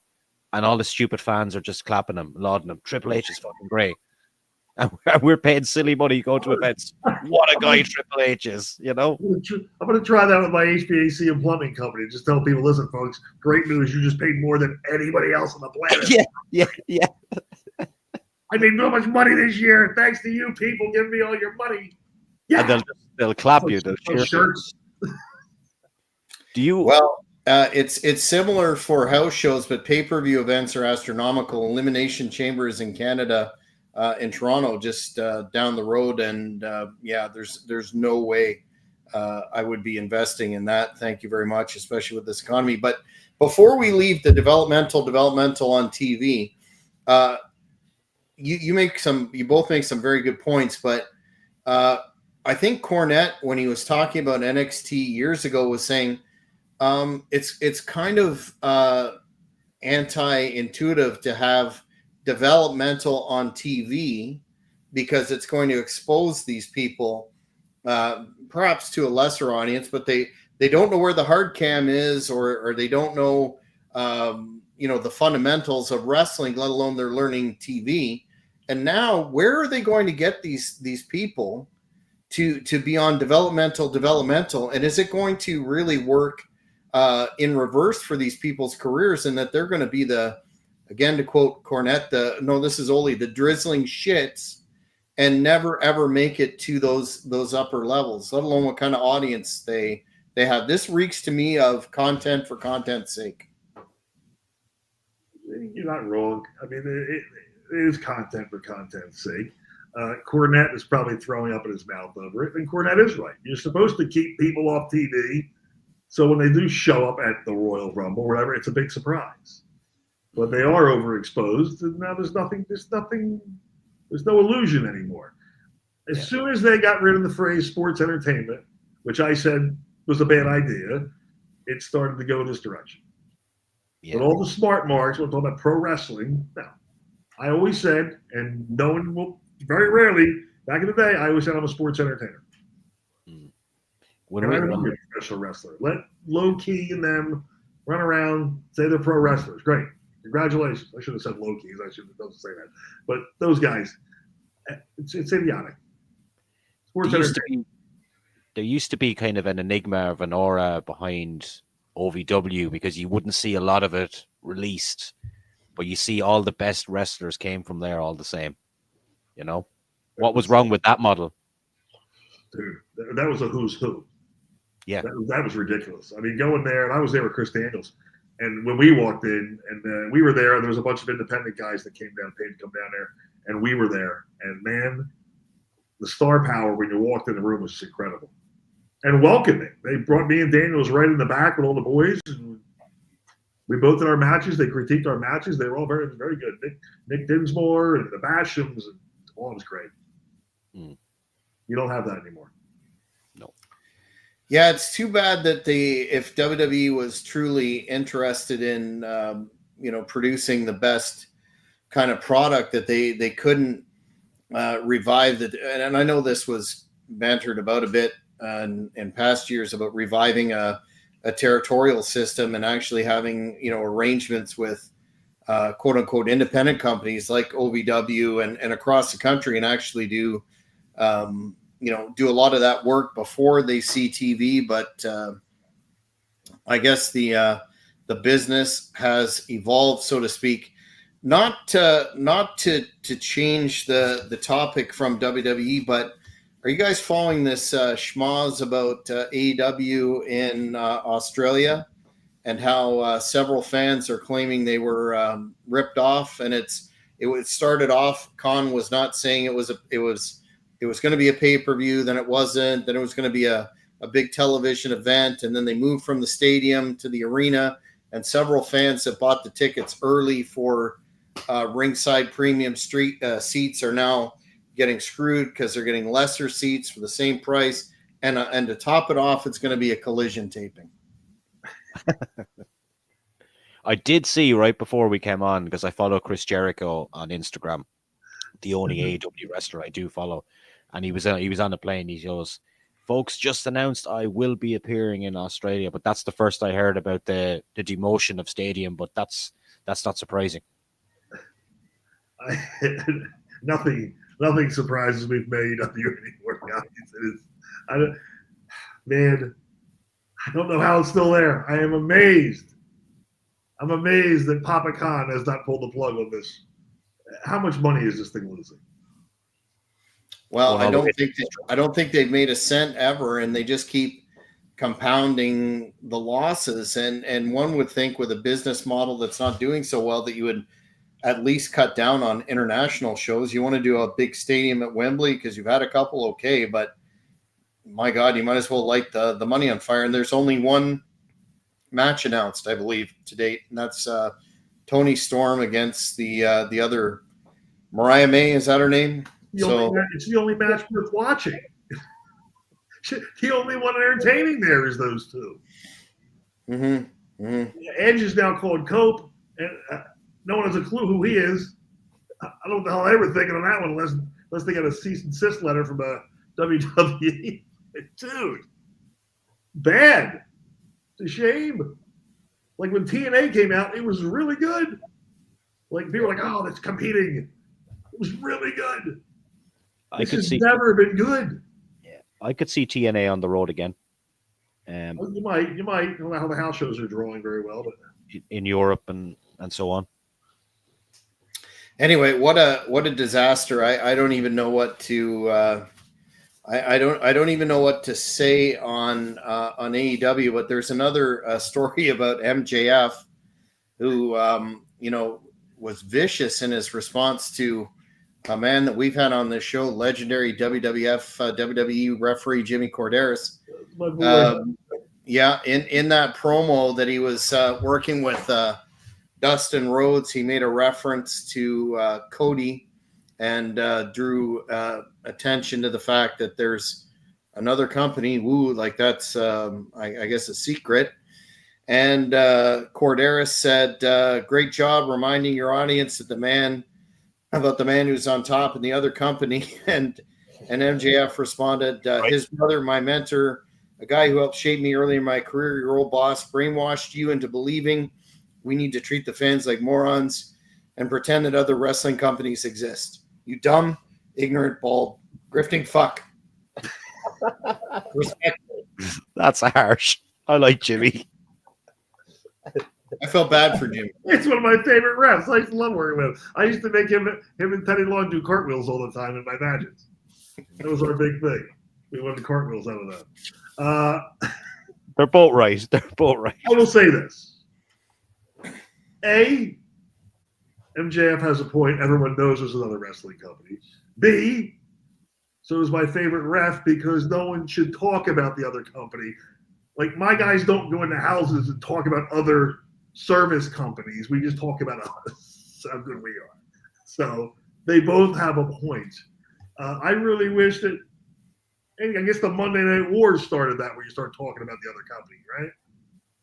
And all the stupid fans are just clapping him, lauding him. Triple H is fucking great. And we're paying silly money going to events. What a guy Triple H is, you know? I'm going to try that with my HVAC and plumbing company. Just tell people, listen, folks, great news. You just paid more than anybody else on the planet. Yeah. I made so much money this year. Thanks to you people giving me all your money. Yeah. And they'll clap you. They'll cheer shirts. Do you? Well, it's similar for house shows, but pay-per-view events are astronomical. Elimination Chambers in Canada, in Toronto, just down the road, and there's no way I would be investing in that. Thank you very much, especially with this economy. But before we leave the developmental on TV, you both make some very good points, but I think Cornette, when he was talking about NXT years ago, was saying it's kind of anti-intuitive to have developmental on TV because it's going to expose these people perhaps to a lesser audience, but they don't know where the hard cam is, or they don't know the fundamentals of wrestling, let alone they're learning TV. And now, where are they going to get these people to be on developmental? And is it going to really work in reverse for these people's careers, and that they're going to be again, to quote Cornette, this is only the drizzling shits, and never ever make it to those upper levels, let alone what kind of audience they have. This reeks to me of content for content's sake. You're not wrong. I mean, it is content for content's sake. Cornette is probably throwing up in his mouth over it, and Cornette is right. You're supposed to keep people off TV, so when they do show up at the Royal Rumble or whatever, it's a big surprise. But they are overexposed, and now there's no illusion anymore. As soon as they got rid of the phrase sports entertainment, which I said was a bad idea, it started to go this direction. Yeah. But all the smart marks, we're talking about pro wrestling. Now, I always said, and no one will, very rarely, back in the day, I always said I'm a sports entertainer. And I remember a professional wrestler. Let Low Key and them run around, say they're pro wrestlers. Great. Congratulations. I should have said Low Keys. I should have doesn't say that. But those guys, it's idiotic. Sports entertainment. There used to be kind of an enigma of an aura behind OVW because you wouldn't see a lot of it released, but you see all the best wrestlers came from there all the same. You know? What was wrong with that model? Dude, that was a who's who. Yeah. That was ridiculous. I mean, going there, and I was there with Chris Daniels, and when we walked in, and we were there was a bunch of independent guys that came down, paid to come down there, and we were there. And man, the star power when you walked in the room was just incredible. And welcoming. They brought me and Daniels right in the back with all the boys, and we both did our matches. They critiqued our matches. They were all very, very good. Nick Dinsmore and the Bashams, and all was great. You don't have that anymore. No. Yeah, it's too bad that if WWE was truly interested in, producing the best kind of product, that they couldn't revive the. And I know this was bantered about a bit in past years about reviving a territorial system and actually having arrangements with quote unquote independent companies like OVW and across the country, and actually do a lot of that work before they see TV. But I guess the business has evolved, so to speak. Not to change the topic from WWE, but are you guys following this schmoz about AEW in Australia, and how several fans are claiming they were ripped off? And it started off, Khan was not saying it was going to be a pay-per-view, then it wasn't, then it was going to be a big television event, and then they moved from the stadium to the arena, and several fans that bought the tickets early for ringside premium street seats are now getting screwed because they're getting lesser seats for the same price, and to top it off, it's going to be a collision taping. I did see right before we came on, because I follow Chris Jericho on Instagram, the only AEW wrestler I do follow, and he was on the plane. He goes, "Folks, just announced I will be appearing in Australia," but that's the first I heard about the demotion of Stadium. But that's not surprising. Nothing surprises me from AEW anymore, guys. It is, I don't, man, I don't know how it's still there. I am amazed. I'm amazed that Papa Khan has not pulled the plug on this. How much money is this thing losing? Well, I don't think they've made a cent ever, and they just keep compounding the losses. And one would think with a business model that's not doing so well that you would at least cut down on international shows. You want to do a big stadium at Wembley because you've had a couple, okay, but my God, you might as well light the money on fire. And there's only one match announced, I believe, to date, and that's Tony Storm against the other Mariah May. Is that her name? It's the only match worth watching. The only one entertaining there is those two. Mm-hmm. Mm-hmm. Edge is now called Cope, and no one has a clue who he is. I don't know what the hell they were thinking on that one, unless they got a cease and desist letter from a WWE. Dude, bad. It's a shame. Like when TNA came out, it was really good. Like people were like, "Oh, that's competing." It was really good. This has never been good. Yeah, I could see TNA on the road again. You might. I don't know how the house shows are drawing very well, but in Europe and so on. Anyway, what a disaster! I don't even know what to. I don't even know what to say on AEW. But there's another story about MJF, who was vicious in his response to a man that we've had on this show, legendary WWE referee Jimmy Corderas. In that promo that he was working with Dustin Rhodes, he made a reference to Cody and drew attention to the fact that there's another company, like that's, I guess, a secret. And Corderas said, "Great job reminding your audience that the man who's on top in the other company." And MJF responded, "His brother, my mentor, a guy who helped shape me early in my career, your old boss, brainwashed you into believing we need to treat the fans like morons and pretend that other wrestling companies exist. You dumb, ignorant, bald, grifting fuck." That's harsh. I like Jimmy. I felt bad for Jimmy. It's one of my favorite refs. I used to love working with him. I used to make him and Teddy Long do cartwheels all the time in my matches. That was our big thing. We wanted cartwheels out of that. They're both right. I will say this. A, MJF has a point. Everyone knows there's another wrestling company. B, so is my favorite ref because no one should talk about the other company. Like, my guys don't go into houses and talk about other service companies. We just talk about us, how good we are. So they both have a point. I really wish that, I guess the Monday Night Wars started that, where you start talking about the other company, right?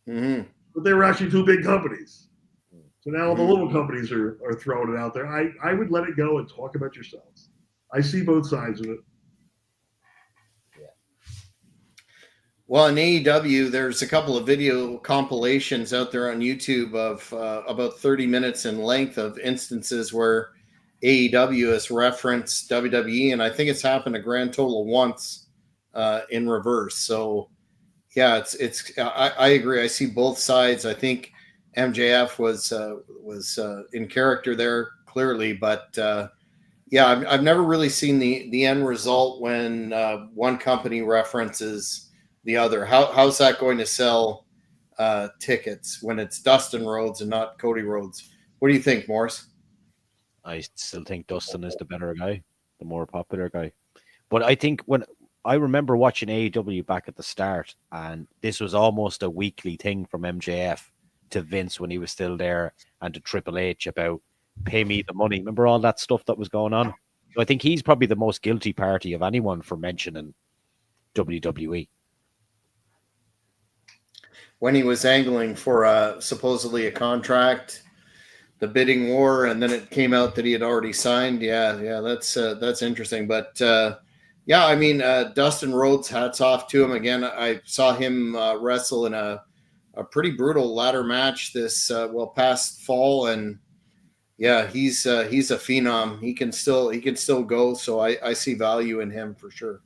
Mm-hmm. But they were actually two big companies. So now all the little companies are throwing it out there. I would let it go and talk about yourselves. I see both sides of it. Well, in AEW, there's a couple of video compilations out there on YouTube of about 30 minutes in length of instances where AEW has referenced WWE, and I think it's happened a grand total of once in reverse. So, yeah, I agree. I see both sides. I think MJF was in character there clearly, but yeah, I've never really seen the end result when one company references the other. How's that going to sell tickets when it's Dustin Rhodes and not Cody Rhodes? What do you think, Morris? I still think Dustin is the better guy, the more popular guy. But I think when I remember watching AEW back at the start, and this was almost a weekly thing from MJF to Vince when he was still there, and to Triple H about pay me the money. Remember all that stuff that was going on? So I think he's probably the most guilty party of anyone for mentioning WWE. when he was angling for supposedly a contract, the bidding war, and then it came out that he had already signed. Yeah, that's interesting. But yeah, I mean, Dustin Rhodes, hats off to him again. I saw him wrestle in a pretty brutal ladder match this past fall, and yeah, he's a phenom. He can still go. So I see value in him for sure.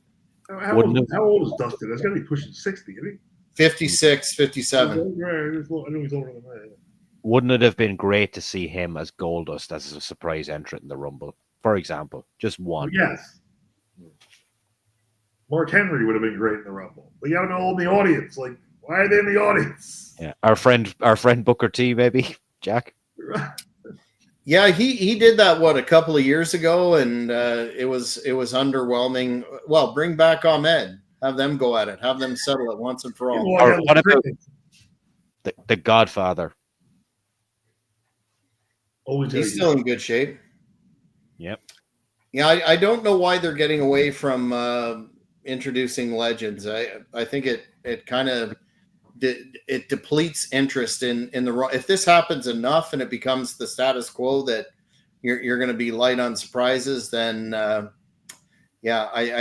How old is Dustin? That's got to be pushing 60, isn't he? 56, 57. Right, I know he's older than that. Wouldn't it have been great to see him as Goldust as a surprise entrant in the Rumble, for example? Just one. Yes. Mark Henry would have been great in the Rumble. But you got to know in the audience. Like, why are they in the audience? Yeah, our friend Booker T, maybe Jack. Yeah, he did that a couple of years ago, and it was underwhelming. Well, bring back Ahmed, have them go at it, have them settle it once and for all. Or what about the Godfather? He's still in good shape. Yep. Yeah, I don't know why they're getting away from introducing legends. I think it kind of it depletes interest in the. If this happens enough and it becomes the status quo that you're going to be light on surprises, then I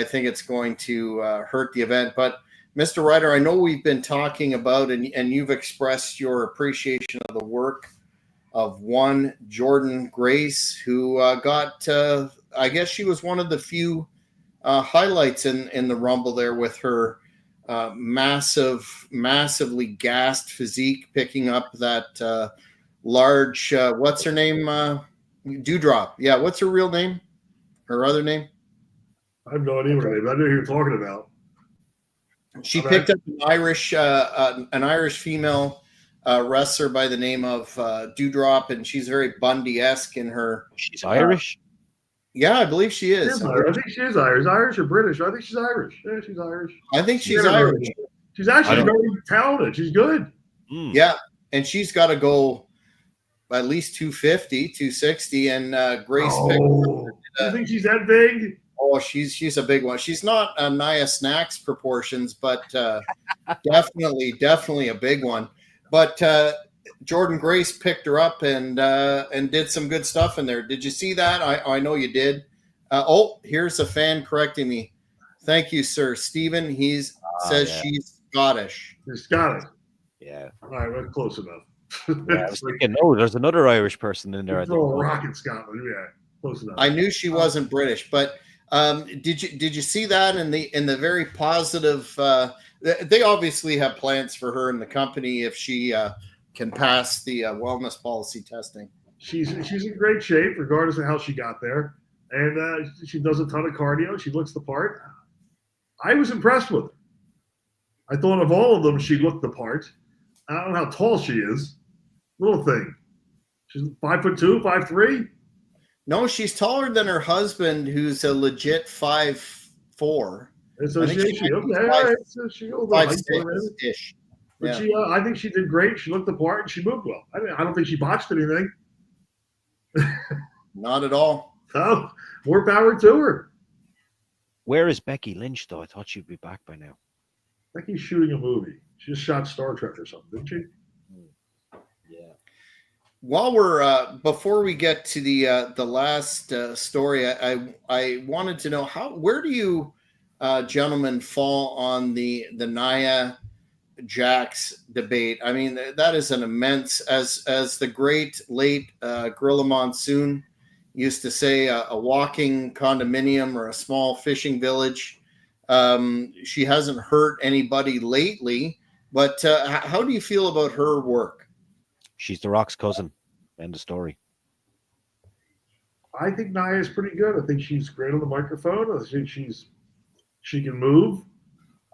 think it's going to hurt the event. But Mr. Ryder, I know we've been talking about and you've expressed your appreciation of the work of one Jordan Grace, who got, I guess she was one of the few highlights in the Rumble there with her massively gassed physique, picking up that large, what's her name? Dewdrop. Yeah, what's her real name? Her other name? I have no idea what her name is. I know who you're talking about. She picked up an Irish female wrestler by the name of Dewdrop, and she's very Bundy-esque in her. She's Irish? Yeah, I believe she is. I think she is Irish. Irish or British? I think she's Irish. Yeah, she's Irish. I think she's Irish. She's actually very talented. She's good. Yeah, and she's got to go at least 250, 260, and Grace. I think she's that big. Oh, she's a big one. She's not Nia Snacks proportions, but definitely a big one. But Jordan Grace picked her up and did some good stuff in there. Did you see that? I know you did. Here's a fan correcting me. Thank you, sir. Stephen, he says she's Scottish. She's Scottish. Yeah. All right, we're close enough. Yeah, I was thinking, there's another Irish person in there. Rock in Scotland. Yeah, close enough. I knew she wasn't British, but did you see that in the very positive? They obviously have plans for her in the company if she can pass the wellness policy testing. She's in great shape, regardless of how she got there, and she does a ton of cardio. She looks the part. I was impressed with her. I thought of all of them, she looked the part. I don't know how tall she is. Little thing. She's 5'2", 5'3". No, she's taller than her husband, who's a legit 5'4". And so she 5'6"-ish. But I think she did great. She looked the part and she moved well. I don't think she botched anything. Not at all. So more power to her. Where is Becky Lynch, though? I thought she'd be back by now. Becky's shooting a movie. She just shot Star Trek or something, didn't she? Yeah. While we're before we get to the last story, I wanted to know where do you gentlemen fall on the Nia Jax debate? I mean, that is an immense, as the great late Gorilla Monsoon used to say, a walking condominium or a small fishing village. She hasn't hurt anybody lately, but how do you feel about her work? She's The Rock's cousin. End of story. I think Nia is pretty good. I think she's great on the microphone. I think she can move.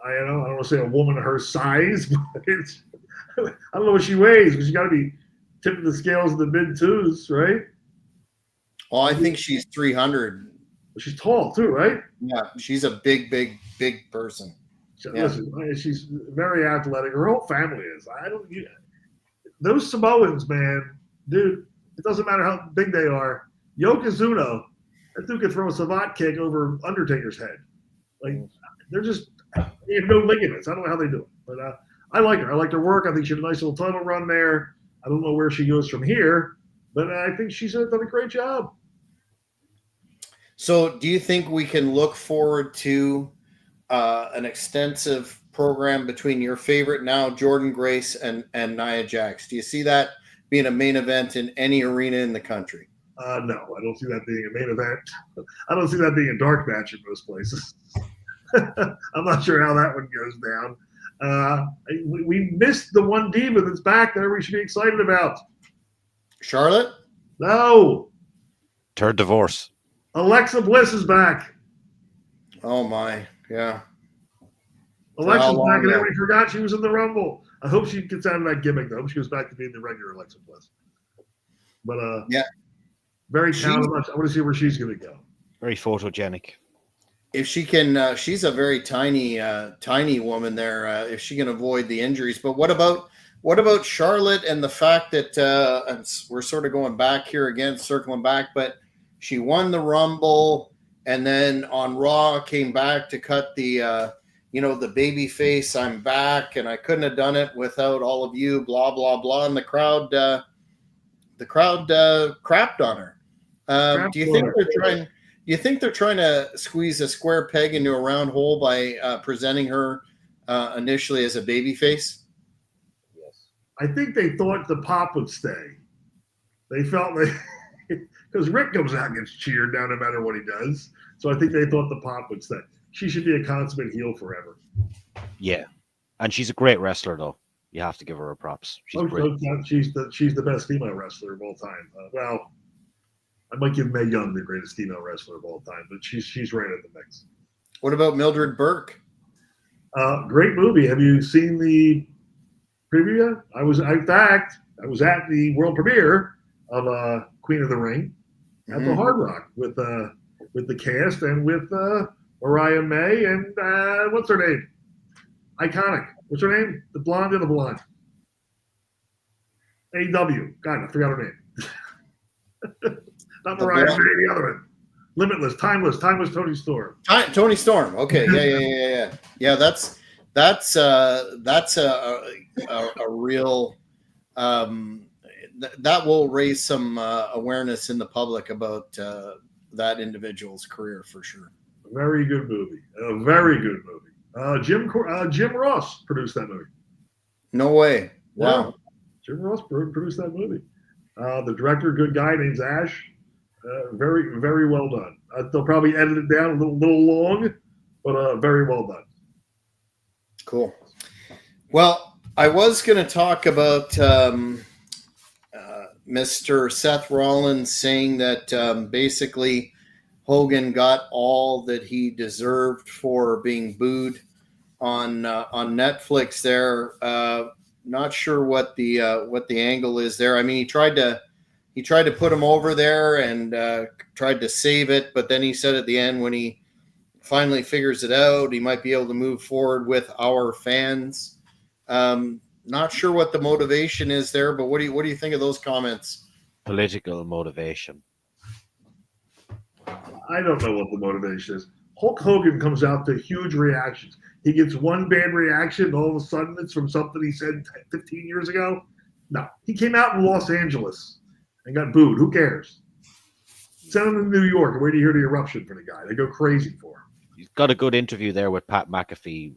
I don't want to say a woman her size, but I don't know what she weighs, but she's got to be tipping the scales in the mid-2s, right? Oh, I think she's 300. She's tall too, right? Yeah, she's a big person. Listen, she's very athletic. Her whole family is. Those Samoans, man, dude. It doesn't matter how big they are. Yokozuna, that dude can throw a savate kick over Undertaker's head. Like they have no ligaments. I don't know how they do it, but I like her. I like her work. I think she had a nice little title run there. I don't know where she goes from here, but I think she's done a great job. So, do you think we can look forward to an extensive program between your favorite now, Jordan Grace, and Nia Jax? Do you see that being a main event in any arena in the country? No, I don't see that being a main event. I don't see that being a dark match in most places. I'm not sure how that one goes down. We missed the one diva that's back there we should be excited about. Charlotte? No. Third divorce. Alexa Bliss is back. Oh, my. Yeah. Alexa's back, and everybody forgot she was in the Rumble. I hope she gets out of that gimmick, though. I hope she goes back to being the regular Alexa Bliss. But, yeah. Very talented. I want to see where she's going to go. Very photogenic. If she can, she's a very tiny woman there. If she can avoid the injuries, but what about Charlotte and the fact that we're sort of going back here again, circling back, but she won the Rumble and then on Raw came back to cut the the baby face. I'm back, and I couldn't have done it without all of you. Blah blah blah, and the crowd crapped on her. Do you think they're trying to squeeze a square peg into a round hole by presenting her initially as a baby face? Yes. I think they thought the pop would stay. They felt because Rick comes out and gets cheered down no matter what he does. So I think they thought the pop would stay. She should be a consummate heel forever. Yeah. And she's a great wrestler, though. You have to give her her props. She's great. She's the best female wrestler of all time. Well, I might give Mae Young the greatest female wrestler of all time, but she's right at the mix. What about Mildred Burke? Great movie. Have you seen the preview yet? I was at the world premiere of Queen of the Ring at the Hard Rock with the cast and with Mariah May and what's her name? Iconic. What's her name? The blonde and the blonde. AW. God, I forgot her name. Not Mariah May, the other one. Limitless, timeless Tony Storm. Tony Storm. Okay, yeah. Yeah, that's a real that will raise some awareness in the public about that individual's career for sure. Very good movie. A very good movie. Jim Ross produced that movie. No way. Wow. Yeah. Jim Ross produced that movie. The director, good guy, named Ash. Very, very well done. They'll probably edit it down a little long, but very well done. Cool. Well, I was going to talk about Mr. Seth Rollins saying that basically Hogan got all that he deserved for being booed on Netflix. There, not sure what the angle is there. I mean, he tried to put him over there and tried to save it, but then he said at the end when he finally figures it out, he might be able to move forward with our fans. Not sure what the motivation is there, but what do you think of those comments? Political motivation. I don't know what the motivation is. Hulk Hogan comes out to huge reactions. He gets one bad reaction, and all of a sudden it's from something he said 15 years ago. No, he came out in Los Angeles and got booed. Who cares? Send him to New York and wait to hear the eruption for the guy. They go crazy for him. He's got a good interview there with Pat McAfee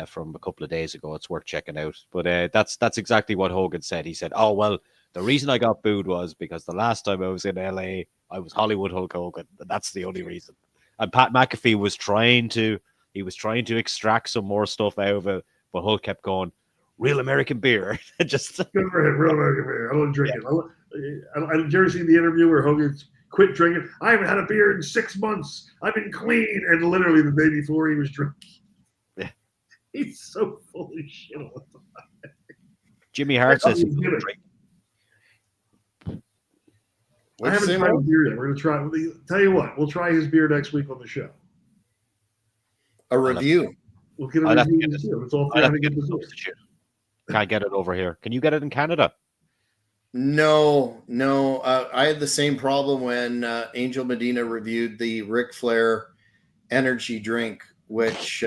from a couple of days ago. It's worth checking out. But that's exactly what Hogan said. He said, "Oh well, the reason I got booed was because the last time I was in LA, I was Hollywood Hulk Hogan. That's the only reason." And Pat McAfee was trying to extract some more stuff out of it, but Hulk kept going, "Real American beer." Just good for him, real American beer. I don't drink it. Did you ever see the interview where Hogan quit drinking? I haven't had a beer in 6 months. I've been clean, and literally the day before he was drinking. Yeah. He's so full of shit all the time. Jimmy Hart says he drink. I haven't tried his beer yet. We're gonna try. Tell you what, we'll try his beer next week on the show. A review. We'll get a review. It's all Can't get it over here. Can you get it in Canada? No. I had the same problem when Angel Medina reviewed the Ric Flair energy drink, which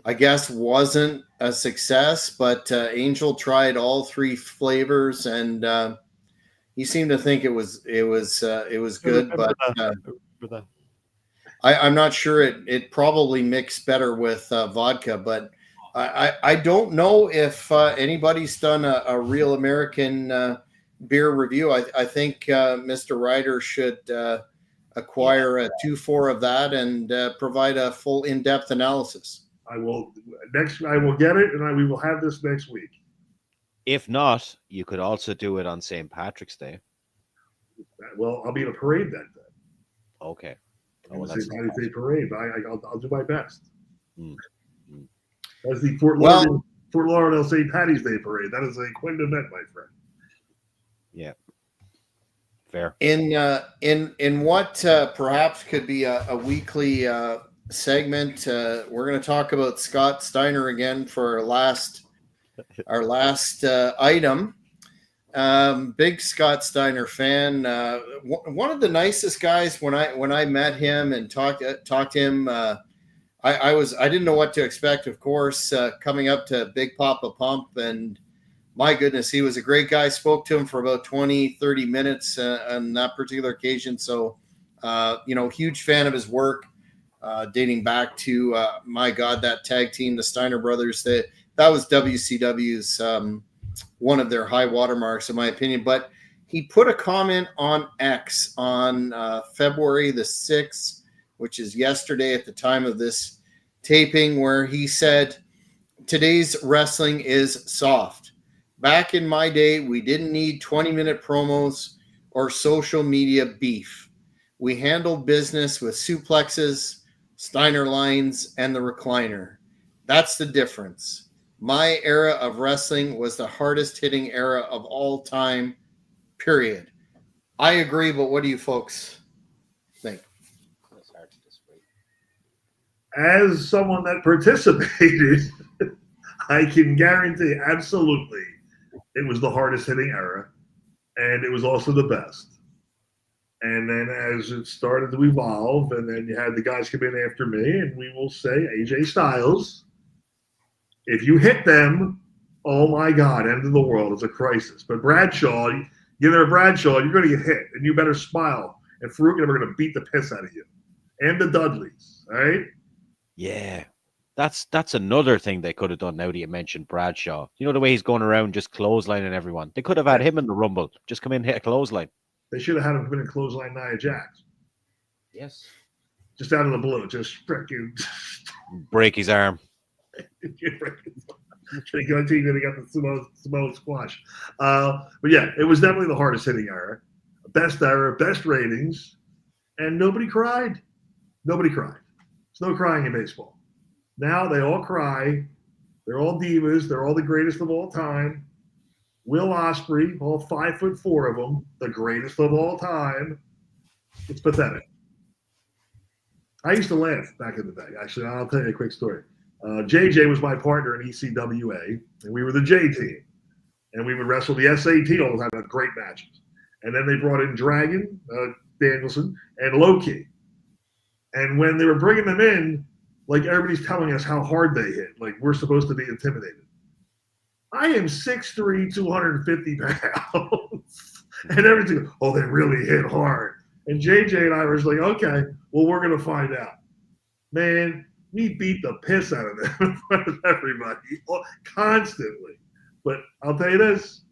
I guess wasn't a success, but Angel tried all three flavors, and he seemed to think it was I good. remember But that. I remember that. I'm not sure it probably mixed better with vodka. But I don't know if anybody's done a real American beer review. I think Mr. Ryder should Yeah. acquire a 2-4 of that and provide a full in-depth analysis. I will get it, and we will have this next week. If not, you could also do it on St. Patrick's Day. Well, I'll be in a parade that day. Okay. In well, the that's St. not Patty's Day parade. I'll do my best. Mm. Mm. That's the Fort Lauderdale St. Patty's Day parade. That is a quite an event, my friend. Yeah. Fair. In what perhaps could be a weekly segment, we're going to talk about Scott Steiner again for our last item. Big Scott Steiner fan. One of the nicest guys when I met him and talked to him. I didn't know what to expect. Of course, coming up to Big Papa Pump, and my goodness, he was a great guy. Spoke to him for about 20, 30 minutes on that particular occasion. So, huge fan of his work, dating back to, my God, that tag team, the Steiner brothers. That was WCW's one of their high watermarks, in my opinion. But he put a comment on X on February the 6th, which is yesterday at the time of this taping, where he said, "Today's wrestling is soft. Back in my day, we didn't need 20-minute promos or social media beef. We handled business with suplexes, Steiner lines, and the recliner. That's the difference. My era of wrestling was the hardest hitting era of all time, period." I agree, but what do you folks think? That's hard to disagree. As someone that participated, I can guarantee absolutely it was the hardest hitting era, and it was also the best. And then as it started to evolve, and then you had the guys come in after me, and we will say AJ Styles, if you hit them, oh my God, end of the world. It's a crisis. But Bradshaw, you're there, Bradshaw, you're going to get hit, and you better smile. And Farouk and them are going to beat the piss out of you. And the Dudleys, all right? Yeah. That's another thing they could have done now that you mentioned Bradshaw. You know the way he's going around just clotheslining everyone. They could have had him in the Rumble. Just come in and hit a clothesline. They should have had him come in and clothesline Nia Jax. Yes. Just out of the blue. Just freaking Break his arm. They got the sumo squash. But yeah, it was definitely the hardest hitting era, best ratings, and nobody cried. Nobody cried. There's no crying in baseball. Now they all cry. They're all divas. They're all the greatest of all time. Will Ospreay, all 5'4" of them, the greatest of all time. It's pathetic. I used to laugh back in the day. Actually, I'll tell you a quick story. JJ was my partner in ECWA, and we were the J team. And we would wrestle the SAT all the time, have great matches. And then they brought in Dragon, Danielson, and Loki. And when they were bringing them in, like everybody's telling us how hard they hit, like we're supposed to be intimidated. I am 6'3", 250 pounds. And everything, oh, they really hit hard. And JJ and I were just like, okay, well, we're going to find out. Man, we beat the piss out of them in front of everybody constantly. But I'll tell you this,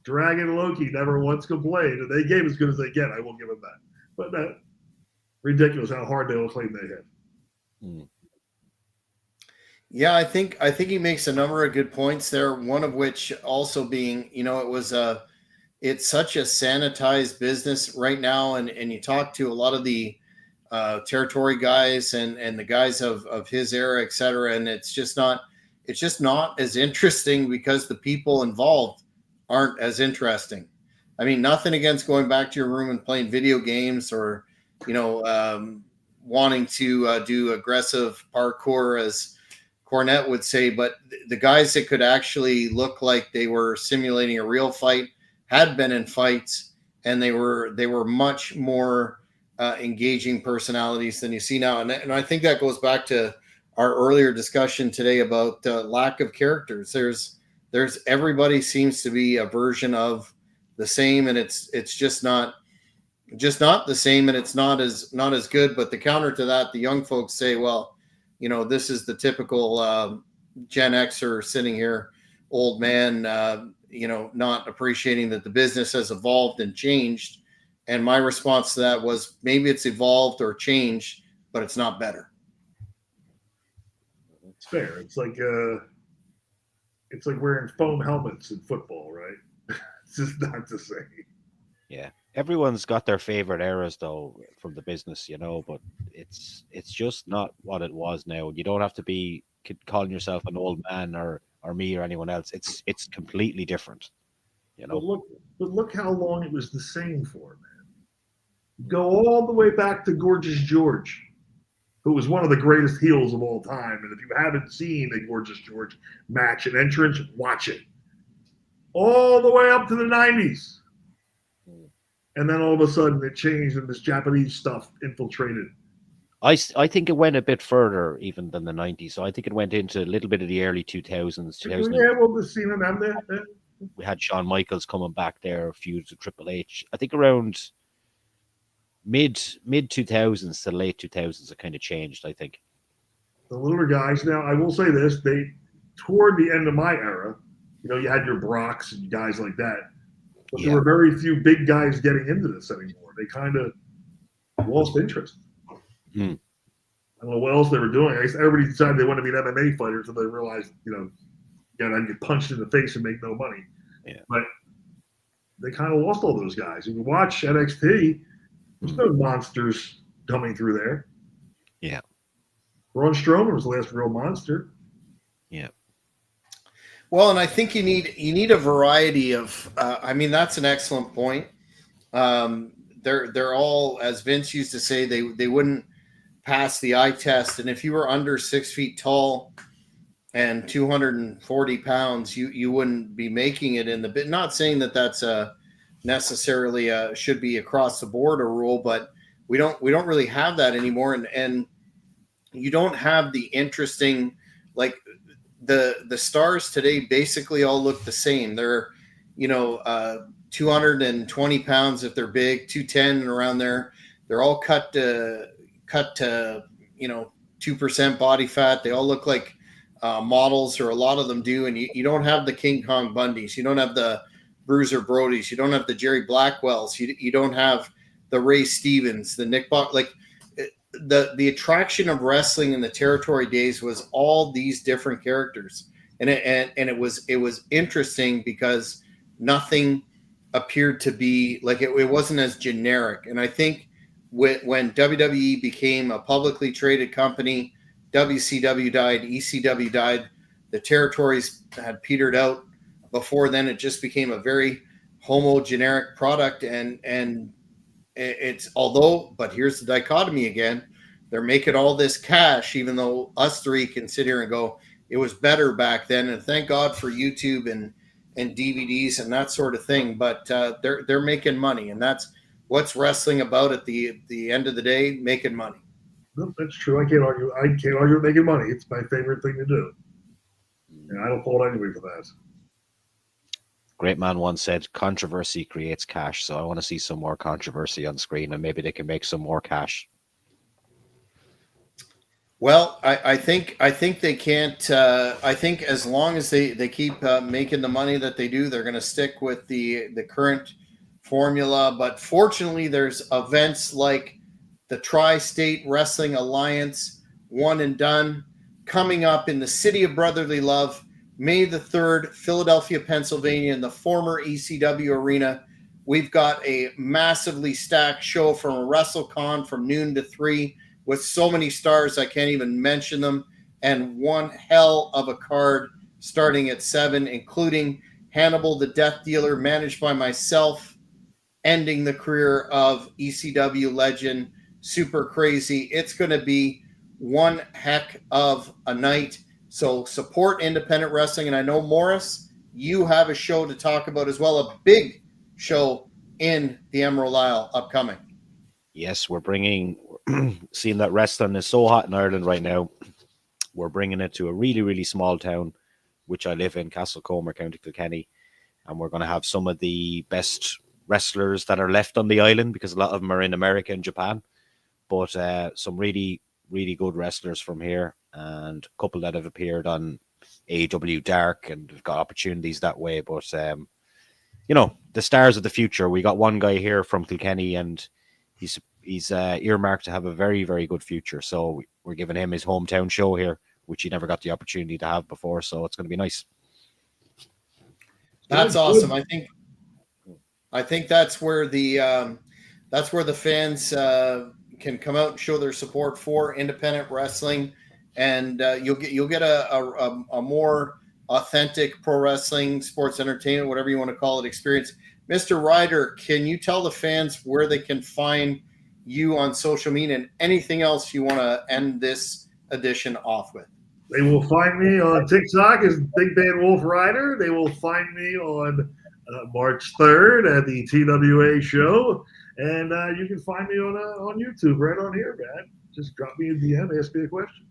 Dragon and Loki never once complained, and they gave as good as they get. I will give them that. But ridiculous how hard they all claim they hit. Mm. Yeah, I think he makes a number of good points there. One of which also being, it's such a sanitized business right now, and you talk to a lot of the territory guys and the guys of his era, et cetera, and it's just not as interesting because the people involved aren't as interesting. I mean, nothing against going back to your room and playing video games or wanting to do aggressive parkour, as Cornette would say, but the guys that could actually look like they were simulating a real fight had been in fights, and they were much more engaging personalities than you see now. And I think that goes back to our earlier discussion today about lack of characters. There's everybody seems to be a version of the same, and it's just not the same, and it's not as good. But the counter to that, the young folks say, well, this is the typical Gen Xer sitting here, old man, not appreciating that the business has evolved and changed. And my response to that was, maybe it's evolved or changed, but it's not better. It's fair. It's like wearing foam helmets in football, right? It's just not the same. Yeah, everyone's got their favorite eras though from the business, but it's just not what it was now. You don't have to be calling yourself an old man or me or anyone else. It's completely different, But look how long it was the same for, man. Go all the way back to Gorgeous George, who was one of the greatest heels of all time. And if you haven't seen a Gorgeous George match and entrance, watch it. All the way up to the 90s. And then all of a sudden it changed and this Japanese stuff infiltrated. I think it went a bit further even than the 90s. So I think it went into a little bit of the early 2000s. Yeah, well, we've seen them there. Yeah. We had Shawn Michaels coming back there, feuds with Triple H. I think around mid 2000s to late 2000s, it kind of changed, I think. The littler guys, now I will say this, toward the end of my era, you had your Brocks and guys like that, but there were very few big guys getting into this anymore. They kind of lost interest. I don't know what else they were doing. I guess everybody decided they wanted to be an MMA fighter until they realized, you gotta get punched in the face and make no money. Yeah. But they kind of lost all those guys. If you watch NXT, there's no monsters coming through there. Yeah. Braun Strowman was the last real monster. Yeah. Well, and I think you need a variety of. That's an excellent point. They're all, as Vince used to say, they wouldn't pass the eye test, and if you were under 6 feet tall and 240 pounds, you wouldn't be making it in the bit. Not saying that that's necessarily should be across the board a rule, but we don't really have that anymore, and you don't have the interesting, like the stars today basically all look the same. They're 220 pounds if they're big, 210 and around there. They're all cut to 2% body fat. They all look like models, or a lot of them do, and you don't have the King Kong Bundys, you don't have the Bruiser Brodys, you don't have the Jerry Blackwells, you don't have the Ray Stevens, the Nick Bach. Like the attraction of wrestling in the territory days was all these different characters, and it was interesting because nothing appeared to be like it wasn't as generic. And I think when WWE became a publicly traded company, WCW died, ECW died, the territories had petered out. Before then, it just became a very homogeneric product, and but here's the dichotomy again. They're making all this cash, even though us three can sit here and go, it was better back then. And thank God for YouTube and DVDs and that sort of thing. But they're making money, and that's what's wrestling about at the end of the day, making money. No, that's true. I can't argue with making money. It's my favorite thing to do. And I don't fault anybody for that. Great man once said, controversy creates cash. So I want to see some more controversy on screen, and maybe they can make some more cash. Well, I think they can't. I think as long as they keep making the money that they do, they're going to stick with the current formula. But fortunately, there's events like the Tri-State Wrestling Alliance One and Done coming up in the City of Brotherly Love, May the 3rd, Philadelphia, Pennsylvania, in the former ECW arena. We've got a massively stacked show from a WrestleCon from noon to 3 with so many stars I can't even mention them, and one hell of a card starting at 7, including Hannibal the Death Dealer, managed by myself, ending the career of ECW legend Super Crazy. It's going to be one heck of a night. So support independent wrestling. And I know, Morris, you have a show to talk about as well, a big show in the Emerald Isle upcoming. Yes, we're bringing, seeing that wrestling is so hot in Ireland right now. We're bringing it to a really, really small town, which I live in, Castlecomer, County Kilkenny. And we're going to have some of the best wrestlers that are left on the island, because a lot of them are in America and Japan. But some really, really good wrestlers from here, and a couple that have appeared on AEW Dark and have got opportunities that way. But, the stars of the future. We got one guy here from Kilkenny, and he's earmarked to have a very, very good future. So we're giving him his hometown show here, which he never got the opportunity to have before. So it's going to be nice. That's awesome. I think that's where the fans can come out and show their support for independent wrestling, and you'll get a more authentic pro wrestling, sports entertainment, whatever you want to call it, experience. Mr. Ryder, can you tell the fans where they can find you on social media and anything else you want to end this edition off with? They will find me on TikTok as Big Bad Wolf Rider. They will find me on March 3rd at the TWA show. And you can find me on YouTube right on here, man. Just drop me a DM, ask me a question.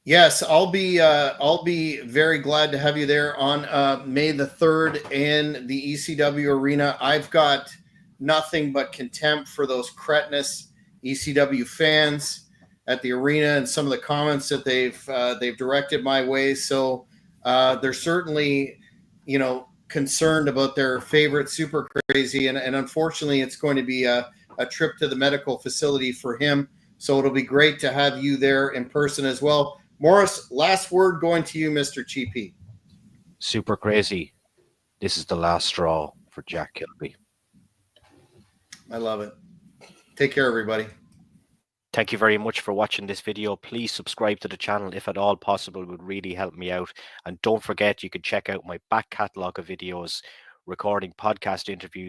Yes, I'll be very glad to have you there on May the 3rd in the ECW arena. I've got nothing but contempt for those cretinous ECW fans at the arena and some of the comments that they've directed my way. So they're certainly, concerned about their favorite Super Crazy, and unfortunately, it's going to be a trip to the medical facility for him. So it'll be great to have you there in person as well. Morris, last word going to you, Mr. Cheapy. Super Crazy. This is the last straw for Jack Kilby. I love it. Take care, everybody. Thank you very much for watching this video. Please subscribe to the channel if at all possible. It would really help me out. And don't forget, you can check out my back catalogue of videos, recording podcast interviews,